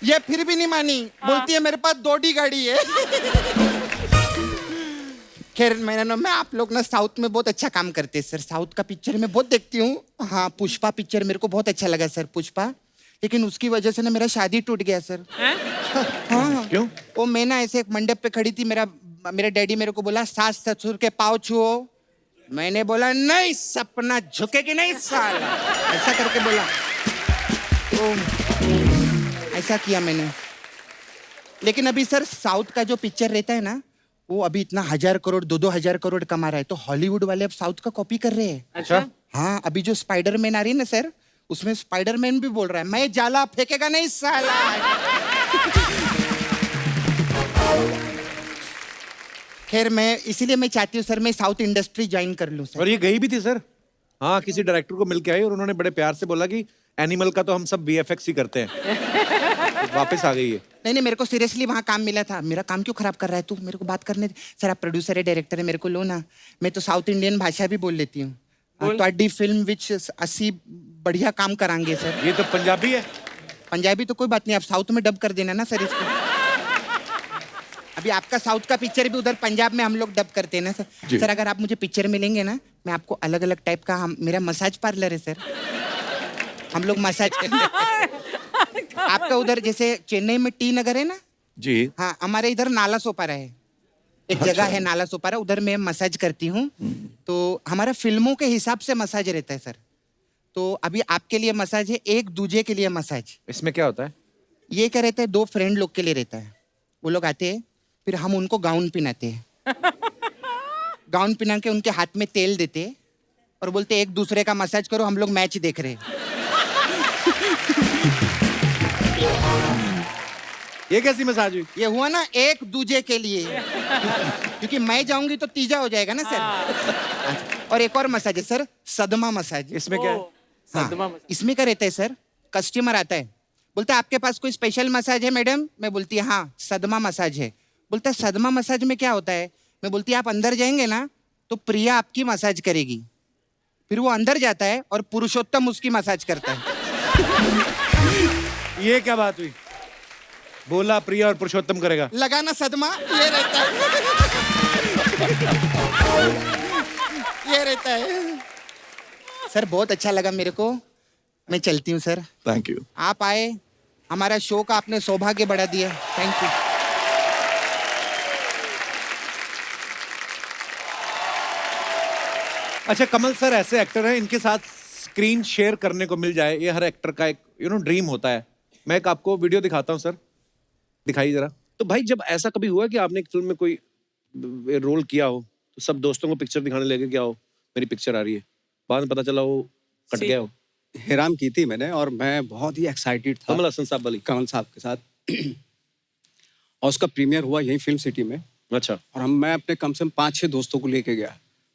ये फिर भी नहीं मानी, बोलती है मेरे पास 2D गाड़ी है। खैर मैं आप लोग ना साउथ में बहुत अच्छा काम करते हैं सर। साउथ का पिक्चर मैं बहुत देखती हूँ। हाँ, पुष्पा पिक्चर मेरे को बहुत अच्छा लगा सर, पुष्पा। लेकिन उसकी वजह से ना मेरा शादी टूट गया सर। हाँ। क्यों? वो मैं ना ऐसे एक मंडप पे खड़ी थी, मेरा डैडी मेरे को बोला, सास ससुर के पाँव छुओ। मैंने बोला नहीं, सपना झुकेगी नहीं साला, ऐसा करके बोला। तो ऐसा किया मैंने। लेकिन अभी सर साउथ का जो पिक्चर रहता है ना, वो अभी इतना 1000 करोड़ 2-2 करोड़ कमा रहा है, तो हॉलीवुड वाले अब साउथ का कॉपी कर रहे हैं। अच्छा। हाँ, अभी जो स्पाइडरमैन आ रही है ना सर, उसमें स्पाइडरमैन भी बोल रहा है, मैं जाला फेंकेगा नहीं साला। खैर मैं इसीलिए मैं चाहती हूँ सर, मैं साउथ इंडस्ट्री ज्वाइन कर लूँ सर। और ये गई भी थी सर। हाँ, किसी डायरेक्टर को मिलके आई और उन्होंने बड़े प्यार से बोला कि एनिमल का तो हम सब वीएफएक्स ही करते हैं। वापस आ गई है। नहीं मेरे को सीरियसली वहाँ काम मिला था। मेरा काम क्यों खराब कर रहा है तू? मेरे को बात करने दे। सर आप प्रोड्यूसर है, डायरेक्टर है, मेरे को लो ना। मैं तो साउथ इंडियन भाषा भी बोल लेती हूँ। ਤੁਹਾਡੀ फिल्म विच ਅਸੀਂ बढ़िया काम कराएंगे सर। ये तो पंजाबी है। पंजाबी तो कोई बात नहीं, आप साउथ में डब कर देना ना सर इसको। अभी आपका साउथ का पिक्चर भी उधर पंजाब में हम लोग डब करते हैं ना सर। सर अगर आप मुझे पिक्चर में लेंगे ना, मैं आपको अलग अलग टाइप का मेरा मसाज पार्लर है सर। हम लोग मसाज करते हैं। आपका उधर जैसे चेन्नई में टी नगर है ना जी, हाँ, हमारे इधर नाला सोपारा है, एक जगह है नाला सोपारा, उधर मैं मसाज करती हूँ। तो हमारा फिल्मों के हिसाब से मसाज रहता है सर। तो अभी आपके लिए मसाज है, एक दूजे के लिए मसाज। इसमें क्या होता है? ये क्या रहता है, दो फ्रेंड लोग के लिए रहता है। वो लोग आते हैं, फिर हम उनको गाउन पहनाते हैं। गाउन पहना के उनके हाथ में तेल देते हैं और बोलते एक दूसरे का मसाज करो, हम लोग मैच देख रहे हैं। ये कैसी मसाज हुई? ये हुआ ना एक दूजे के लिए, क्योंकि मैं जाऊंगी तो तीजा हो जाएगा ना सर। और एक और मसाज है सर, सदमा मसाज। इसमें क्या है? सदमा हाँ, इसमें क्या रहता है सर, कस्टमर आता है, बोलता है आपके पास कोई स्पेशल मसाज है मैडम? मैं बोलती है हाँ सदमा मसाज है। बोलता है सदमा मसाज में क्या होता है? मैं बोलती है आप अंदर जाएंगे ना तो प्रिया आपकी मसाज करेगी। फिर वो अंदर जाता है और पुरुषोत्तम उसकी मसाज करता है। ये क्या बात हुई? बोला प्रिया और पुरुषोत्तम करेगा। लगाना सदमा, ये रहता है। ये रहता है सर। बहुत अच्छा लगा मेरे को, मैं चलती हूँ सर। Thank you. आप आए, हमारा शो का आपने सौभाग्य बढ़ा दिया, थैंक यू। अच्छा कमल सर ऐसे एक्टर हैं, इनके साथ स्क्रीन शेयर करने को मिल जाए, ये हर एक्टर का एक ड्रीम होता है। मैं एक आपको वीडियो दिखाता हूँ सर, दिखाइए जरा। तो भाई जब ऐसा कभी हुआ कि आपने एक फिल्म में कोई रोल किया हो तो सब दोस्तों को पिक्चर दिखाने लगे, क्या हो मेरी पिक्चर आ रही है, बाद में पता चला वो कट गया हो? हेराम की थी मैंने और मैं बहुत ही एक्साइटेड था कमल हसन साहब वाली? कमल साहब के साथ। और उसका प्रीमियर हुआ यहीं फिल्म सिटी में। अच्छा। और मैं अपने कम से कम 5-6 दोस्तों को लेके गया।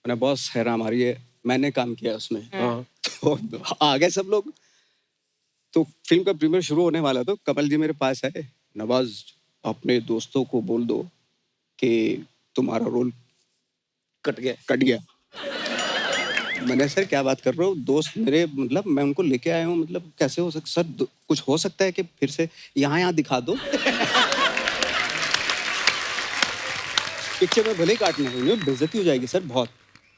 मैंने बॉस हेराम आ रही है, मैंने काम किया उसमें। तो आ गए सब लोग। तो फिल्म का प्रीमियर शुरू होने वाला तो कमल जी मेरे पास आए, नवाज अपने दोस्तों को बोल दो कि तुम्हारा रोल कट गया। मैंने सर क्या बात कर रहे हो, दोस्त मेरे, मतलब मैं उनको लेके आया हूँ, मतलब कैसे हो सकता सर, कुछ हो सकता है कि फिर से यहाँ दिखा दो। पिक्चर में भले ही काटना है, बेइज्जती हो जाएगी सर बहुत।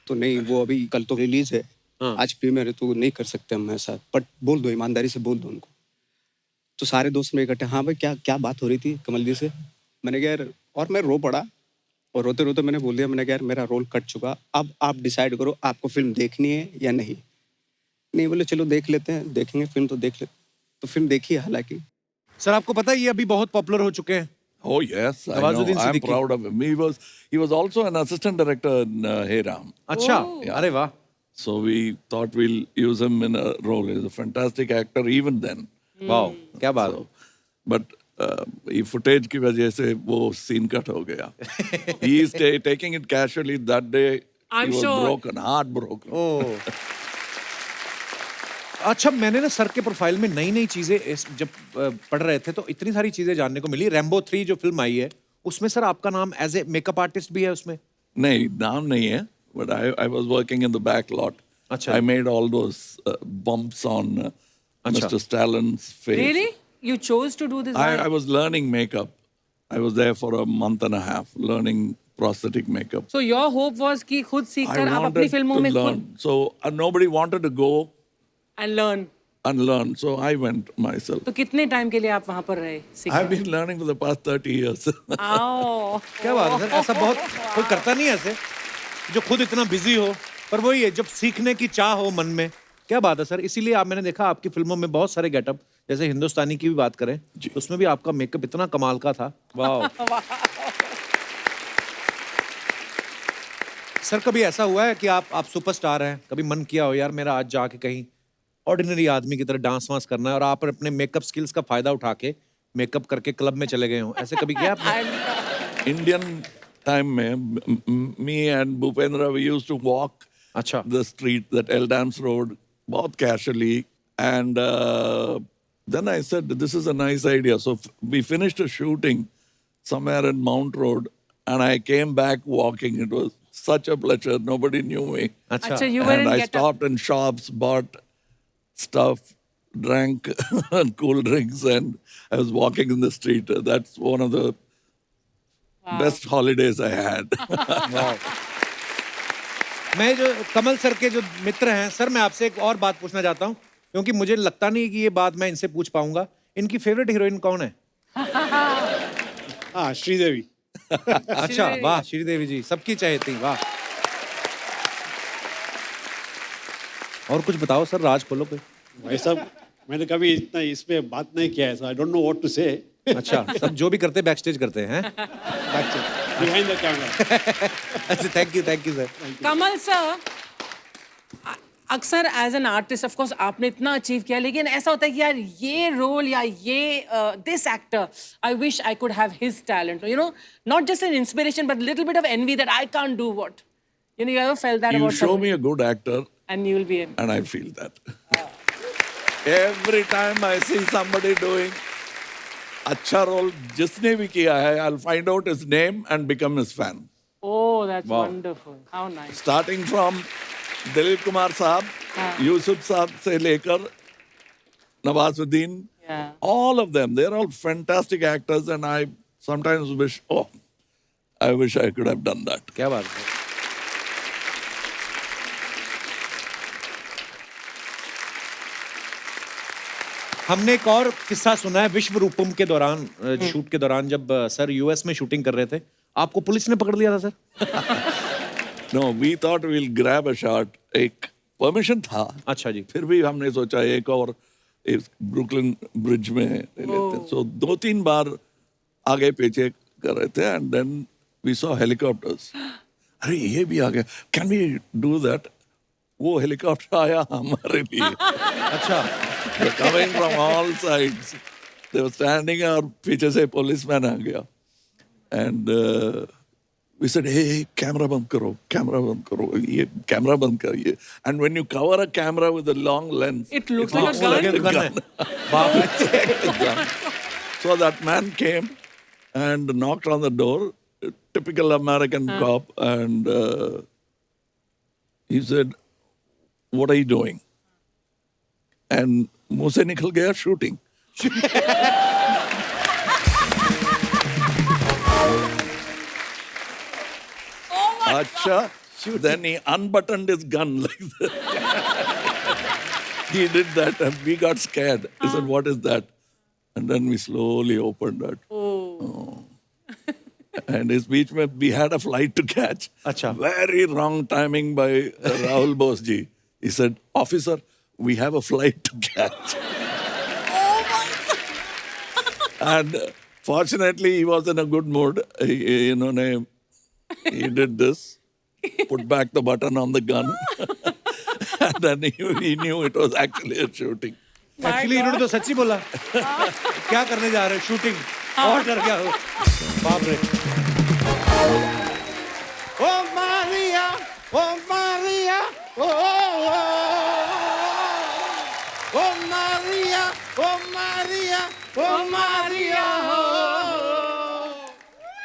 तो नहीं, वो अभी कल तो रिलीज है, आज प्रीमियर है, तो नहीं कर सकते हम ऐसा, बट बोल दो, ईमानदारी से बोल दो उनको। तो सारे दोस्त मेरे इकट्ठे, हाँ भाई क्या बात हो रही थी कमल जी से? मैंने कहा यार, और मैं रो पड़ा और रोते रोते मैंने बोल दिया, मैंने कहा यार मेरा रोल कट चुका, अब आप डिसाइड करो आपको फिल्म देखनी है या नहीं। नहीं बोले चलो देख लेते हैं, देखेंगे फिल्म तो देख लेते। तो फिल्म देखी है हालांकि। सर आपको पता है ये अभी बहुत पॉपुलर हो चुके हैं। Oh yes, I know. Nawazuddin I'm Siddiqui. proud of him. He was also an assistant director in Hey Ram. अच्छा, अरे वाह। So we thought we'll use him in a role. He's a fantastic actor even then. वाह, क्या बात। So, but ये footage की वजह से वो scene cut हो गया. He is taking it casually that day. I'm he was sure. broken, heartbroken. ओह। अच्छा मैंने ना सर के प्रोफाइल में नई नई चीजें जब पढ़ रहे थे तो इतनी सारी चीजें जानने को मिली। रैम्बो 3 जो फिल्म आई है उसमें सर आपका नाम एज ए मेकअप आर्टिस्ट भी है उसमें? नहीं, नाम नहीं है, but I was working in the back lot. अच्छा। I made all those bumps on Mr. Stallin's face. Really? You chose to do this? I was learning makeup. I was there for a month and a half learning prosthetic makeup. So your hope was कि खुद I सीखकर आप अपनी wanted फिल्मों to में learn. खुद So nobody wanted to go and learn. and learn. So I went myself. तो कितने टाइम के लिए आप वहाँ पर रहे? I've been learning for the past 30 years. आओ। क्या बात है सर, ऐसा बहुत कोई करता नहीं है ऐसे जो खुद इतना बिजी हो, पर वही है जब सीखने की चाह हो मन में। क्या बात है सर, इसीलिए आप, मैंने देखा आपकी फिल्मों में बहुत सारे गेटअप, जैसे हिंदुस्तानी की भी बात करें तो उसमें भी आपका मेकअप इतना कमाल का था। वाह। सर कभी ऐसा हुआ है कि आप सुपरस्टार हैं, कभी मन किया हो यार मेरा आज जाके कहीं ऑर्डिनरी आदमी की तरह डांस वांस करना है और आप अपने मेकअप स्किल्स का फायदा उठा के मेकअप करके क्लब में चले गए हो, ऐसे कभी किया आपने? Indian time में me and Bhupendra we used to walk अच्छा। the street, that Eldams Road, बहुत casually, and Then I said, this is a nice idea. So we finished a shooting somewhere in Mount Road, and I came back walking. It was such a pleasure. Nobody knew me. अच्छा Acha, you were And in I Get Up. stopped in shops, bought stuff, drank cool drinks, and I was walking in the street. That's one of the best holidays I had. मैं जो कमल sir के जो मित्र हैं sir, मैं आपसे एक और बात पूछना चाहता हूँ, क्योंकि मुझे लगता नहीं कि ये बात मैं इनसे पूछ पाऊंगा। इनकी फेवरेट हीरोइन कौन है? हाँ श्रीदेवी। अच्छा, वाह, श्रीदेवी जी सबकी चहेती, वाह। और कुछ बताओ सर, राज खोलो कोई। भाई साहब मैंने कभी इतना इसमें बात नहीं किया है, I don't know what to say. अच्छा, सब जो भी करते बैक स्टेज करते हैं। Behind the camera. अच्छा, thank you sir. Kamal sir, अक्सर as an artist of course आपने इतना अचीव किया, लेकिन ऐसा होता है कि यार ये रोल या ये this actor, I wish I could have his talent, you know, not just an inspiration but little bit of envy that I can't do what, you know, you ever felt that You about show me a good actor, and you will be in. and I feel that. Every time I see somebody doing अच्छा role जिसने भी किया है, I'll find out his name and become his fan. Oh, that's Wow. wonderful. How nice. Starting from Dilip Kumar साहब, यूसुफ साहब से लेकर Nawazuddin, Yeah. all of them, they're all fantastic actors, and I sometimes wish, I wish I could have done that. क्या बात है। हमने एक और किस्सा सुना है विश्व रूपम के दौरान, शूट के दौरान, जब सर यूएस में शूटिंग कर रहे थे, आपको पुलिस ने पकड़ लिया था sir. No, we thought we'll grab a shot. एक परमिशन था, अच्छा जी। फिर भी हमने सोचा एक और इस ब्रुकलिन ब्रिज में ले लेते हैं। So 2-3 बार आगे पीछे कर रहे थे, and then we saw helicopters. अरे ये भी आ गया, can we do that? वो हेलीकॉप्टर आया हमारे लिए। अच्छा, They're coming from all sides. They were standing और पीछे से पुलिसमैन आ गया, and we said, hey, camera बंद करो, ये कैमरा बंद करिए। And when you cover a camera with a long lens, It looks like a वो लगे gun. गन है। बाप रे। so that man came and knocked on the door, typical American cop, and he said, what are you doing? And मुंह से निकल गया shooting. Acha, then he unbuttoned his gun like that. He did that and we got scared. He said, what is that? And then we slowly opened that. Oh. And his speech, we had a flight to catch. Acha. Very wrong timing by Rahul Bose ji. He said, officer, we have a flight to catch. And fortunately, he was in a good mood. He did this, put back the button on the gun, and then he knew it was actually a shooting. Actually इन्होंने तो सच्ची बोला। क्या करने जा रहे हैं? Shooting. और डर गया हो। बाप रे। ओ मारिया, ओ मारिया, ओ मारिया, ओ मारिया, ओ मारिया।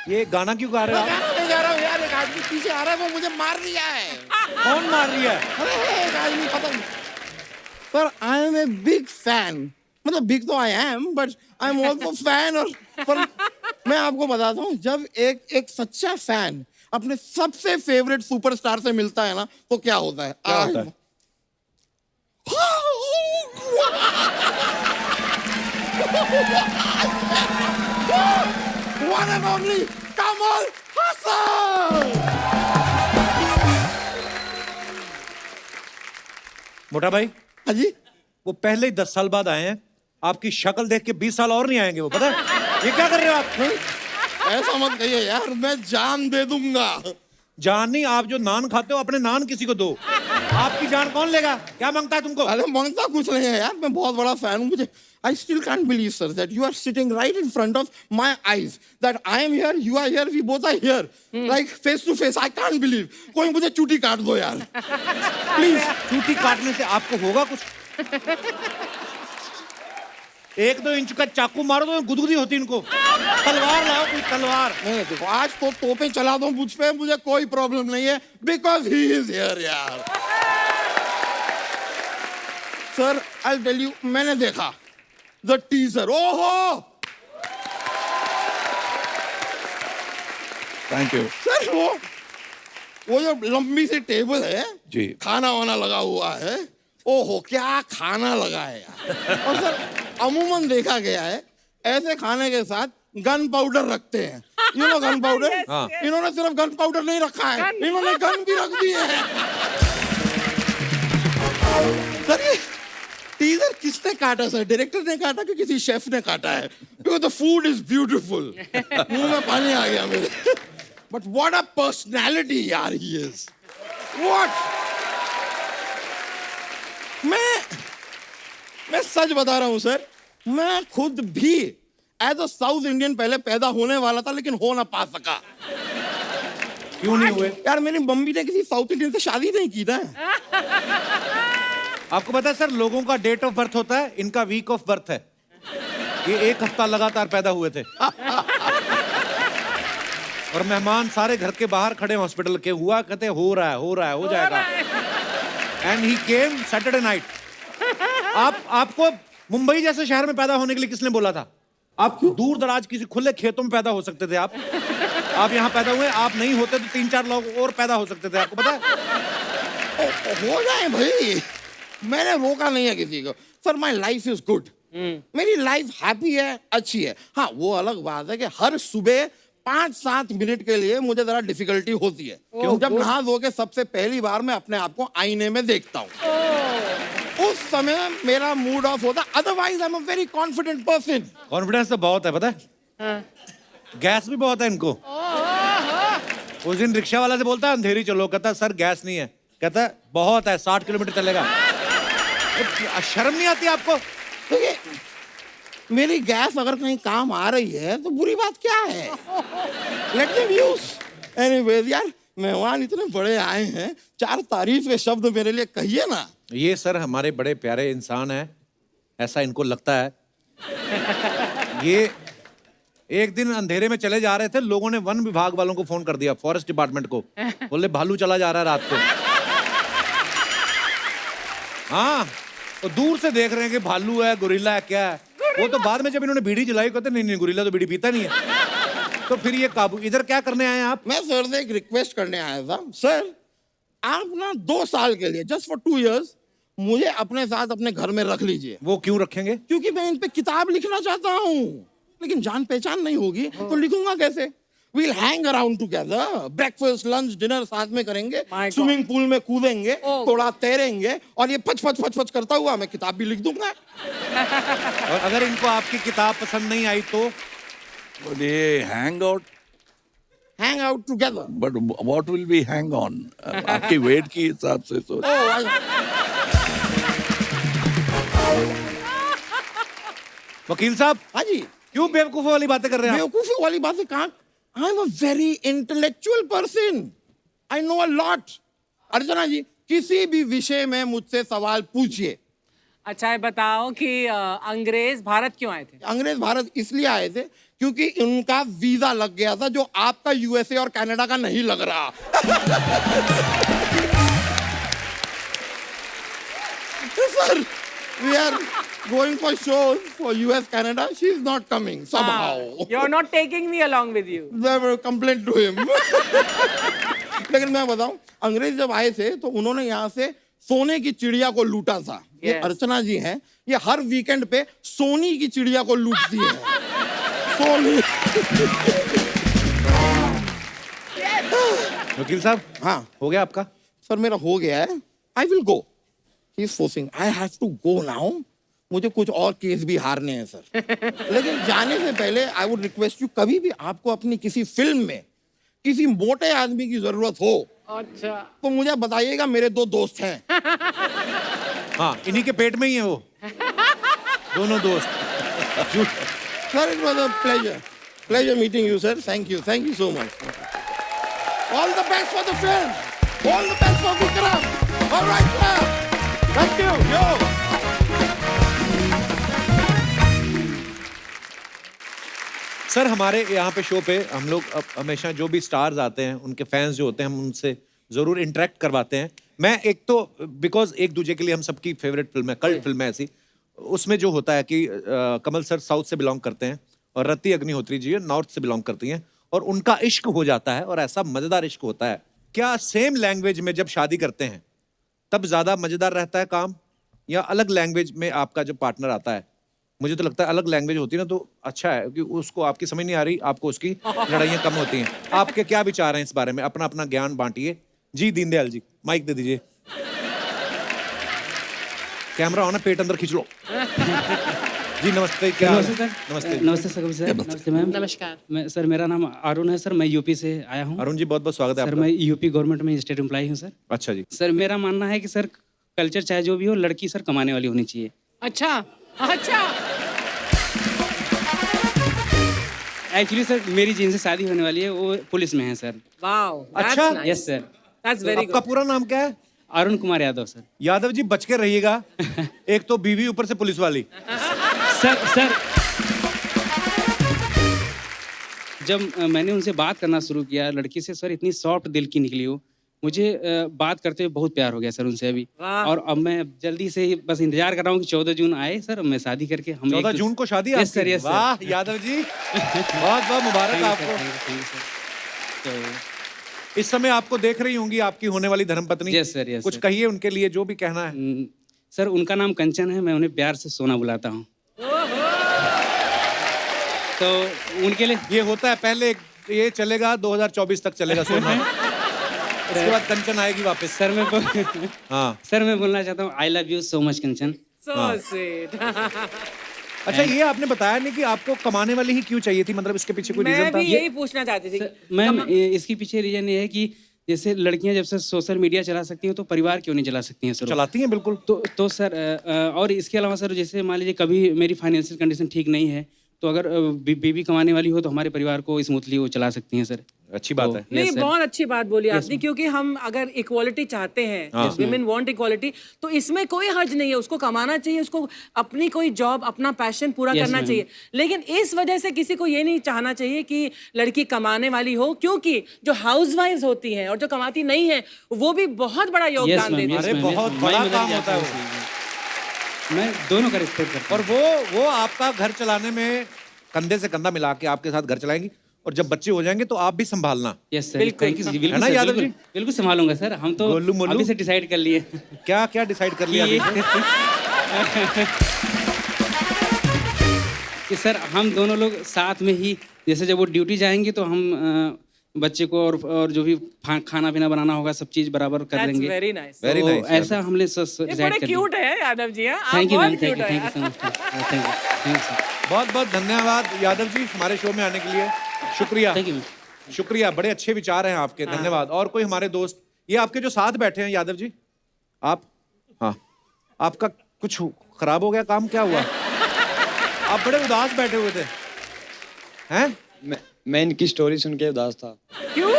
ये गाना क्यों गा रहे हो आप? गाना नहीं गा रहा हूँ यार, एक आदमी पीछे आ रहा है, वो मुझे मार रिया है। कौन मार रही है? अरे एक आदमी खत्म। Sir I am a big fan, मतलब बिग तो I am, but I am also fan. और पर मैं आपको बताता हूँ, जब एक सच्चा फैन अपने सबसे फेवरेट सुपरस्टार से मिलता है ना, तो क्या होता है? क्या होता है? One and only Kamal Haasan! मोटा भाई, हाँ जी, वो पहले ही 10 साल बाद आए हैं। आपकी शक्ल देख के 20 साल और नहीं आएंगे वो, पता है? ये क्या कर रहे हो आप? ऐसा मत कहिए यार, मैं जान दे दूंगा। जान नहीं, आप जो नान खाते हो अपने नान किसी को दो। आपकी जान कौन लेगा? क्या मांगता है तुमको? अरे मांगता कुछ नहीं है यार, मैं बहुत बड़ा फैन हूँ। मुझे I still can't believe, sir, that you are sitting right in front of my eyes. That I am here, you are here, we both are here, like face to face. I can't believe. कोई मुझे चूटी काट दो यार, please. चूटी काटने से आपको होगा कुछ? 1-2 इंच का चाकू मारो तो गुदगुदी होती इनको। तलवार लाओ, कोई तलवार। नहीं देखो, आज तो तोपें चला दो मुझ पे, मुझे कोई प्रॉब्लम नहीं है, बिकॉज ही इज हियर यार। सर आई टेल यू, मैंने देखा द टीजर, ओहो थैंक यू सर, वो जो लंबी सी टेबल है जी। खाना वाना लगा हुआ है, ओहो क्या खाना लगा है यार। और सर अमूमन देखा गया है ऐसे खाने के साथ गन पाउडर रखते हैं, यू नो गन पाउडर। इन्होंने सिर्फ गन पाउडर नहीं रखा है, इन्होंने गन भी रख दी है। सर ये टीजर किसने काटा सर, डायरेक्टर ने काटा कि किसी शेफ ने काटा है? Because the food is beautiful, मुंह में पानी आ गया मेरे। बट व्हाट अ पर्सनैलिटी यार ही इज, व्हाट। मैं सच बता रहा हूं सर, मैं खुद भी एज अ साउथ इंडियन पहले पैदा होने वाला था, लेकिन हो ना पा सका। क्यों नहीं हुए? यार मेरी मम्मी ने किसी साउथ इंडियन से शादी नहीं की ना। आपको पता है सर, लोगों का डेट ऑफ बर्थ होता है, इनका वीक ऑफ बर्थ है। ये 1 हफ्ता लगातार पैदा हुए थे। और मेहमान सारे घर के बाहर खड़े हॉस्पिटल के, हुआ कहते हो रहा है, हो जाएगा। And he came Saturday night. आपको मुंबई जैसे शहर में पैदा होने के लिए किसने बोला था? आप दूर दराज किसी खुले खेतों में पैदा हो सकते थे आप यहाँ पैदा हुए। आप नहीं होते तो 3-4 लोग और पैदा हो सकते थे, आपको पता है? हो जाए भाई, मैंने रोका नहीं है किसी को। Sir my life is good, मेरी लाइफ हैप्पी है, अच्छी है। हाँ वो अलग बात है कि हर सुबह 5-7 मिनट के लिए मुझे जरा डिफिकल्टी होती है। क्यों? जब नहा धो के सबसे पहली बार मैं अपने आप को आईने में देखता हूँ, उस समय मेरा मूड ऑफ होता। Otherwise I am a very confident person. Confidence तो बहुत है, पता है? गैस भी बहुत है इनको। उस दिन रिक्शा वाला से बोलता है अंधेरी चलो, कहता है सर गैस नहीं है, कहता है बहुत है 60 किलोमीटर चलेगा। शर्म नहीं आती आपको? देखिए मेरी गैस अगर कहीं काम आ रही है तो बुरी बात क्या है, लेट देम यूज। एनीवेज यार, मेहमान इतने बड़े आए हैं, 4 तारीफ के शब्द मेरे लिए कहिए ना। ये सर हमारे बड़े प्यारे इंसान हैं, ऐसा इनको लगता है। ये एक दिन अंधेरे में चले जा रहे थे, लोगों ने वन विभाग वालों को फोन कर दिया, फॉरेस्ट डिपार्टमेंट को, बोले भालू चला जा रहा है रात को। हाँ, तो दूर से देख रहे हैं कि भालू है, गोरिल्ला है, क्या है। वो तो बाद में जब इन्होंने बीड़ी जलाई, कहते नहीं गोरिल्ला तो बीड़ी पीता नहीं है। तो फिर ये काबू। इधर क्या करने आए हैं आप? मैं सर से एक रिक्वेस्ट करने आया था। सर आप ना 2 साल के लिए, जस्ट फॉर 2 years, मुझे अपने साथ अपने घर में रख लीजिए। वो क्यों रखेंगे? क्योंकि मैं इन पे किताब लिखना चाहता हूँ, लेकिन जान पहचान नहीं होगी तो लिखूंगा कैसे? We'll hang around together, breakfast, lunch, dinner साथ में करेंगे, स्विमिंग पूल में कूदेंगे, थोड़ा तैरेंगे, और ये पच पच पच पच करता हुआ मैं किताब भी लिख दूंगा। और अगर इनको आपकी किताब पसंद नहीं आई तो? बोलिए hang out together. But what will be hang on? आपकी वेट के हिसाब से तो। वकील साहब, हाँ जी, क्यों बेवकूफों वाली बातें कर रहे हैं आप? बेवकूफी वाली बातें कहाँ? I am a very intellectual person, I know a lot. Archana ji, किसी भी विषय में मुझसे सवाल पूछिए। अच्छा ये बताओ कि अंग्रेज भारत क्यों आए थे? अंग्रेज भारत इसलिए आए थे क्योंकि उनका वीजा लग गया था, जो आपका यूएसए और कनाडा का नहीं लग रहा। Sir, we are going for shows for US, Canada. She is not coming somehow. You're not taking me along with you. They were complaint to him. लेकिन मैं बताऊं, अंग्रेज जब आए थे तो उन्होंने यहाँ से सोने की चिड़िया को लूटा था। ये अर्चना जी हैं, ये हर वीकेंड पे सोनी की चिड़िया को लूटती है। सोनी। वकील साहब, हाँ हो गया आपका? सर मेरा हो गया है। I will go. He is forcing, I have to go now. मुझे कुछ और केस भी हारने हैं सर। लेकिन जाने से पहले आई वुड रिक्वेस्ट यू, कभी भी आपको अपनी किसी फिल्म में किसी मोटे आदमी की जरूरत हो, अच्छा, तो मुझे बताइएगा, मेरे 2 दोस्त हैं। हाँ, इन्हीं के पेट में ही है वो दोनों दोस्त। Sir it was a pleasure meeting you sir. Thank you so much. All the best for the film, all the best for Vikram. Alright sir, thank you. Sir हमारे यहाँ पे शो पे हम लोग हमेशा जो भी स्टार्स आते हैं उनके फैंस जो होते हैं हम उनसे जरूर इंटरेक्ट करवाते हैं। मैं एक तो बिकॉज एक दूसरे के लिए हम सबकी फेवरेट फिल्म है, कल्ट फिल्म है ऐसी, उसमें जो होता है कि कमल सर साउथ से बिलोंग करते हैं और रति अग्निहोत्री जी नॉर्थ से बिलोंग करती हैं और उनका इश्क हो जाता है और ऐसा मजेदार इश्क होता है। क्या सेम लैंग्वेज में जब शादी करते हैं तब ज्यादा मजेदार रहता है काम, या अलग लैंग्वेज में आपका जब पार्टनर आता है? मुझे तो लगता है अलग लैंग्वेज होती है ना तो अच्छा है, क्योंकि उसको आपकी समझ नहीं आ रही, आपको उसकी लड़ाइयाँ कम होती हैं। आपके क्या विचार हैं इस बारे में? अपना अपना ज्ञान बांटिए। जी दीनदयाल जी माइक दे दीजिए। कैमरा हो ना, पेट अंदर खींच लो। जी नमस्ते। क्या हाल है? नमस्ते सर। नमस्ते। नमस्ते सर, सर नमस्ते मैम। नमस्कार। मैं सर, मेरा नाम अरुण है सर, मैं यूपी से आया हूँ। अरुण जी बहुत बहुत स्वागत है सर आपका। मैं यूपी गवर्नमेंट में स्टेट एम्प्लॉय हूँ सर। अच्छा जी। सर मेरा मानना है कि सर कल्चर चाहे जो भी हो, लड़की सर कमाने वाली होनी चाहिए। अच्छा अच्छा। एक्चुअली सर मेरी जिनसे शादी होने वाली है वो पुलिस में है सर। वाओ, अच्छा। Yes sir. दैट्स वेरी आपका पूरा नाम क्या है? अरुण कुमार यादव सर। यादव जी बच के रहिएगा। एक तो बीवी ऊपर से पुलिस वाली। सर जब मैंने उनसे बात करना शुरू किया लड़की से, सर इतनी सॉफ्ट दिल की निकली हो, मुझे बात करते हुए बहुत प्यार हो गया सर उनसे अभी। वाह। और अब मैं जल्दी से ही बस इंतजार कर रहा हूँ कि 14 जून आए सर, मैं शादी करके हम 14 जून को शादी यस आपकी? Sir, yes sir. वाह यादव जी बहुत बहुत मुबारक आपको। तो इस समय आपको देख रही होंगी आपकी होने वाली धर्मपत्नी। यस सर, यस कुछ सर। कहिए उनके लिए जो भी कहना है। सर उनका नाम कंचन है, मैं उन्हें प्यार से सोना बुलाता हूँ। तो उनके लिए ये होता है पहले ये चलेगा 2024 तक चलेगा सोना। उसके बाद कंचन आएगी वापस। सर मैं हाँ सर मैं बोलना चाहता हूँ I love you so much Kanchan. So sweet. अच्छा ये आपने बताया नहीं कि आपको कमाने वाली ही क्यों चाहिए थी, मतलब इसके पीछे कोई रीजन मैं था? भी यही पूछना चाहती थी। मैम इसके पीछे रीजन ये है कि जैसे लड़कियां जब से सोशल मीडिया चला सकती हैं तो परिवार क्यों नहीं चला सकती हैं सर? चलाती हैं बिल्कुल। तो सर और इसके अलावा सर जैसे मान लीजिए कभी मेरी फाइनेंशियल कंडीशन ठीक नहीं है तो अगर बीबी कमाने वाली हो तो हमारे परिवार को स्मूथली वो चला सकती हैं सर। अच्छी बात है। नहीं, बहुत अच्छी बात बोली आपने, क्योंकि हम अगर इक्वालिटी चाहते हैं, विमेन वांट इक्वालिटी, तो इसमें कोई हर्ज नहीं है। उसको कमाना चाहिए, उसको अपनी कोई जॉब, अपना पैशन पूरा करना चाहिए। लेकिन इस वजह से किसी को ये नहीं चाहना चाहिए कि लड़की कमाने वाली हो, क्योंकि जो हाउसवाइफ्स होती हैं और जो कमाती नहीं है वो भी बहुत बड़ा योगदान देती हैं। अरे बहुत बड़ा काम होता है वो। मैं दोनों का रिस्पेक्ट करता और वो आपका घर चलाने में कंधे से कंधा मिला के आपके साथ घर चलाएंगी, और जब बच्चे हो जाएंगे तो आप भी संभालना। यस सर, थैंक यू जी। बिल्कुल है ना सर, यादव बिल्कुल, जी? बिल्कुल संभालूंगा सर। हम तो गोलू मोलू? अभी से डिसाइड कर लिए क्या क्या डिसाइड कर लिया अभी से? कि सर हम दोनों लोग साथ में ही, जैसे जब वो ड्यूटी जाएंगे तो हम बच्चे को और जो भी खाना पीना बनाना होगा सब चीज बराबर कर That's देंगे। very nice. Very तो nice, ऐसा हमने ये डिसाइड बड़े कर लिया। क्यूट है यादव जी। आप थैंक यू बहुत मैम, क्यूट थैंक यू है। So much, thank you sir, बहुत बहुत धन्यवाद यादव जी हमारे शो में आने के लिए। शुक्रिया थैंक यू मैम। शुक्रिया, बड़े अच्छे विचार हैं आपके, धन्यवाद। और कोई हमारे दोस्त, ये आपके जो साथ बैठे हैं यादव जी, आप, हाँ आपका कुछ खराब हो गया काम, क्या हुआ? आप बड़े उदास बैठे हुए थे हैं? मैं इनकी स्टोरी सुन के उदास था। क्यों?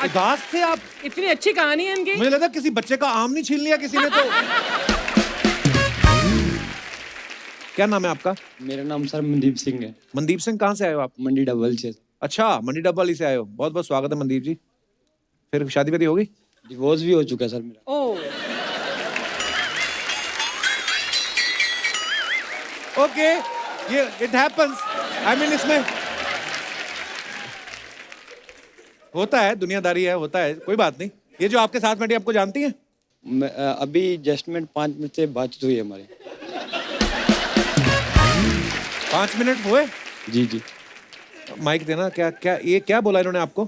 उदास थे आप? इतनी अच्छी कहानी है इनकी। मुझे लगा किसी बच्चे का आम नहीं छीन लिया किसी ने तो। क्या नाम है आपका? मेरा नाम सर मनदीप सिंह है। मनदीप सिंह, कहाँ से आए हो आप? मंडी डबल से। अच्छा, मंडी डब्बल से आए हो, बहुत बहुत स्वागत है मनदीप जी। फिर शादी वादी होगी? डिवोर्स भी हो चुका है सर मेरा। ओह, ओके, ये इट हैपेंस। आई मीन इसमें होता है, दुनियादारी है, होता है, कोई बात नहीं। ये जो आपके साथ बैठी आपको जानती हैं? अभी जस्ट मिनट 5 मिनट से बातचीत हुई है हमारी। 5 मिनट हुए? जी जी। माइक देना। क्या क्या ये क्या बोला इन्होंने आपको?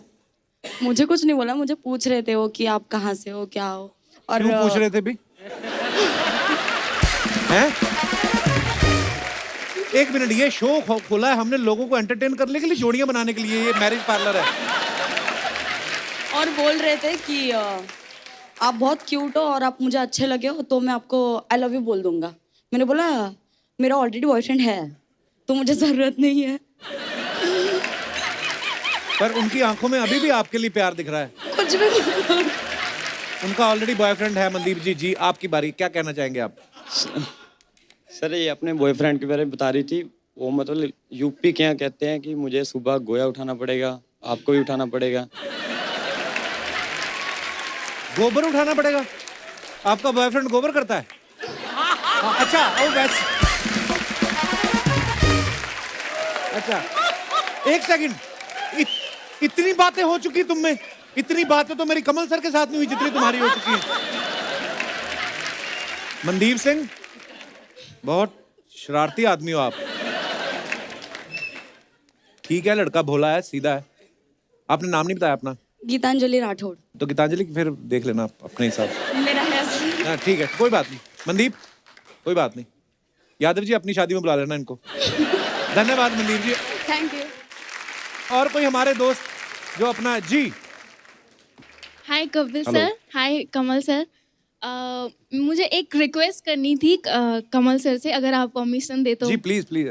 मुझे कुछ नहीं बोला, मुझे पूछ रहे थे वो कि आप कहाँ से हो, क्या हो। और क्यों पूछ रहे थे भी? हैं? एक मिनट, ये शो खोला है हमने लोगों को एंटरटेन करने के लिए, जोड़ियां बनाने के लिए, ये मैरिज पार्लर है। और बोल रहे थे कि आप बहुत क्यूट हो और आप मुझे अच्छे लगे हो तो मैं आपको आई लव यू बोल दूंगा। मैंने बोला मेरा ऑलरेडी बॉयफ्रेंड है तो मुझे जरूरत नहीं है। पर उनकी आंखों में अभी भी आपके लिए प्यार दिख रहा है। कुछ भी उनका ऑलरेडी बॉयफ्रेंड है। मनदीप जी, आपकी बारी, क्या कहना चाहेंगे आप? सर ये अपने बॉयफ्रेंड के बारे में बता रही थी, वो मतलब यूपी के यहाँ कहते हैं कि मुझे सुबह गोया उठाना पड़ेगा, आपको भी उठाना पड़ेगा। गोबर उठाना पड़ेगा? आपका बॉयफ्रेंड गोबर करता है? अच्छा, ओ वैसे। अच्छा, एक सेकंड, इतनी बातें हो चुकी तुम में? इतनी बातें तो मेरी कमल सर के साथ नहीं हुई जितनी तुम्हारी हो चुकी है। मनदीप सिंह, बहुत शरारती आदमी हो आप। ठीक है, लड़का भोला है, सीधा है। आपने नाम नहीं बताया अपना? गीतांजलि राठौड़। तो गीतांजलि फिर देख लेना आप अपने हिसाब से। मेरा है। हाँ ठीक है, कोई बात नहीं। मनदीप, कोई बात नहीं। यादव जी अपनी शादी में बुला लेना इनको। धन्यवाद मनदीप जी। Thank you. और कोई हमारे दोस्त जो अपना जी। हाय कपिल Hello. सर, हाय कमल सर। मुझे एक रिक्वेस्ट करनी थी कमल सर से, अगर आप परमिशन दे तो। जी प्लीज प्लीज।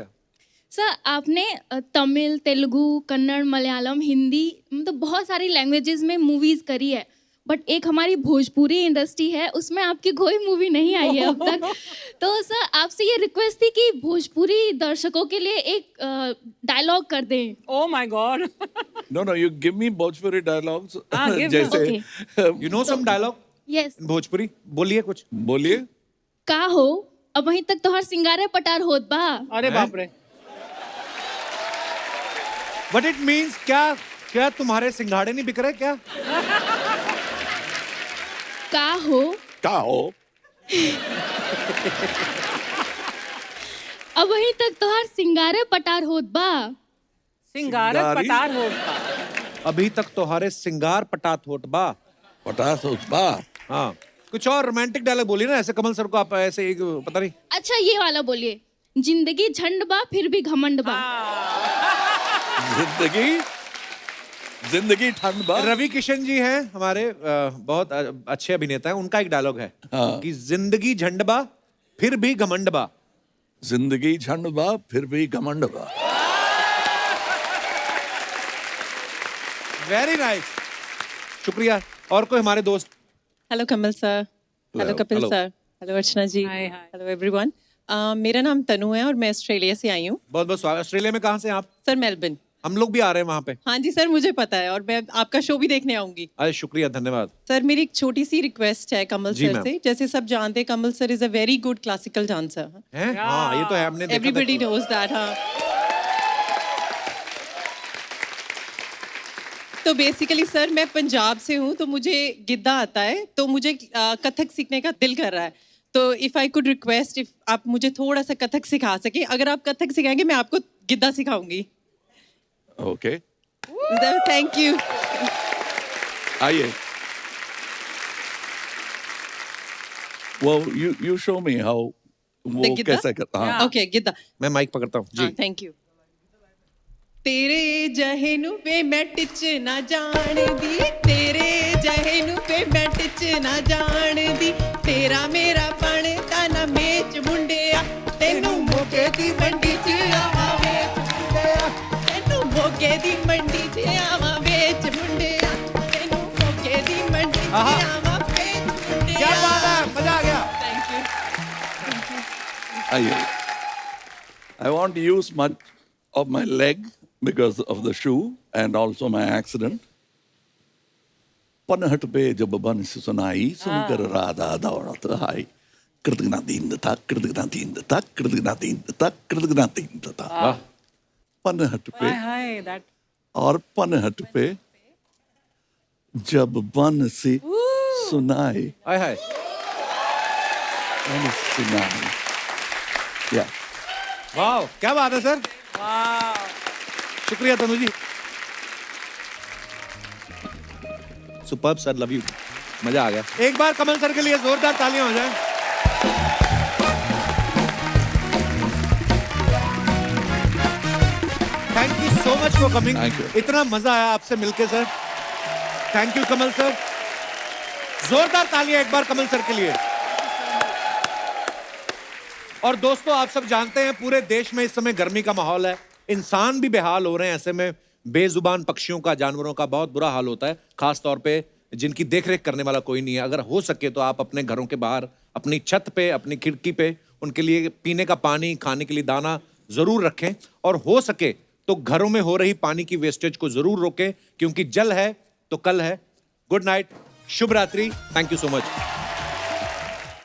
सर, आपने तमिल, तेलुगु, कन्नड़, मलयालम, हिंदी, मतलब बहुत सारी लैंग्वेजेस में मूवीज करी है, बट एक हमारी भोजपुरी इंडस्ट्री है, उसमें आपकी कोई मूवी नहीं आई है अब तक। तो सर, आपसे ये रिक्वेस्ट थी कि भोजपुरी दर्शकों के लिए एक डायलॉग कर दें। Oh my God. No, you give me Bhojpuri dialogues. give जैसे you know some dialogue yes. Bhojpuri? बोलिए कुछ। बोलिए। का हो, अब वहीं तक तो हर सिंगारे पटार होत बा। अरे बाप रे। What it means? क्या तुम्हारे सिंघाड़े नहीं बिक रहे क्या? का हो, अब वहीं तक तो हर सिंगारे पटार होत बा। सिंगारत सिंगारी? पटार होता। अभी तक तुम्हारे सिंगार पटात होट बा। पटास बा। हाँ, कुछ और रोमांटिक डायलॉग बोलिए ना, ऐसे कमल सर को आप ऐसे एक पता नहीं। अच्छा, ये वाला बोलिए, जिंदगी झंड बा फिर भी घमंड बा। जिंदगी ठंड बा। रवि किशन जी हैं हमारे, बहुत अच्छे अभिनेता हैं। उनका एक डायलॉग है कि जिंदगी झंड बा फिर भी घमंड बा। जिंदगी झंड बा फिर भी घमंड बा। वेरी नाइस, शुक्रिया। और कोई हमारे दोस्त? Hello Kamal sir, hello Kapil hello. Sir, hello Archana ji, Hi, hi. Hello everyone. मेरा नाम तनु है और मैं ऑस्ट्रेलिया से आई हूँ। बहुत बहुत स्वागत। ऑस्ट्रेलिया में कहाँ से हैं आप? Sir, Melbourne. हम लोग भी आ रहे हैं वहाँ पे। हाँ जी सर, मुझे पता है और मैं आपका शो भी देखने आऊंगी। अरे शुक्रिया, धन्यवाद। सर, मेरी एक छोटी सी रिक्वेस्ट है कमल जी, सर मैम। से। जैसे सब जानते हैं, Kamal sir is a very good classical dancer. हैं? हाँ, ये तो है, हमने देखा था। Everybody knows that. हाँ, तो बेसिकली सर, मैं पंजाब से हूँ, तो मुझे गिद्दा आता है, तो मुझे कथक सीखने का दिल कर रहा है। तो if I could request, if आप मुझे थोड़ा सा कथक सिखा सके। अगर आप कथक सिखाएंगे, मैं आपको गिद्दा सिखाऊंगी। Okay, thank you. आइए। Well, you show me how वो गिद्दा? कैसे करता। हाँ। ओके, गिद्दा। मैं माइक पकड़ता हूँ जी। Thank you. तेरे जहनु पे मैं टिच ना जान दी, तेरे जहनु पे मैं टिच ना जान दी, तेरा मेरा पण ताना मेच मुंडिया, तेनू मोके दी मंडी च आवा वेच मुंडिया, तेनू मोके दी मंडी च आवा वेच मुंडिया, तेनू मोके दी मंडी च आवा वेच मुंडिया। क्या बात है, मजा आ गया। Thank you. आइए। I want to use much of my leg because of the shoe and also my accident. पनहट पे जब बंस सुनाई, सुनकर राधा दौड़त आई, कृतज्ञता दीन था, कृतज्ञता दीन था, कृतज्ञता दीन था, कृतज्ञता दीन था। पनहट पे Hi, that. और पनहट पे जब बंसी सुनाई, हाय हाय। बंस सुनाई। या वाह, क्या बात है सर। Wow. शुक्रिया Tanu ji. Superb sir, love you. मजा आ गया। एक बार कमल सर के लिए जोरदार तालियां हो जाएं। Thank you so much for coming. Thank you. इतना मजा आया आपसे मिलके sir. Thank you Kamal sir. जोरदार तालियां एक बार कमल सर के लिए। और दोस्तों, आप सब जानते हैं पूरे देश में इस समय गर्मी का माहौल है। इंसान भी बेहाल हो रहे हैं। ऐसे में बेजुबान पक्षियों का, जानवरों का बहुत बुरा हाल होता है, खास तौर पे जिनकी देखरेख करने वाला कोई नहीं है। अगर हो सके तो आप अपने घरों के बाहर, अपनी छत पे, अपनी खिड़की पे उनके लिए पीने का पानी, खाने के लिए दाना जरूर रखें और हो सके तो घरों में हो रही पानी की वेस्टेज को जरूर रोकें, क्योंकि जल है तो कल है। गुड नाइट, शुभ रात्रि, थैंक यू सो मच।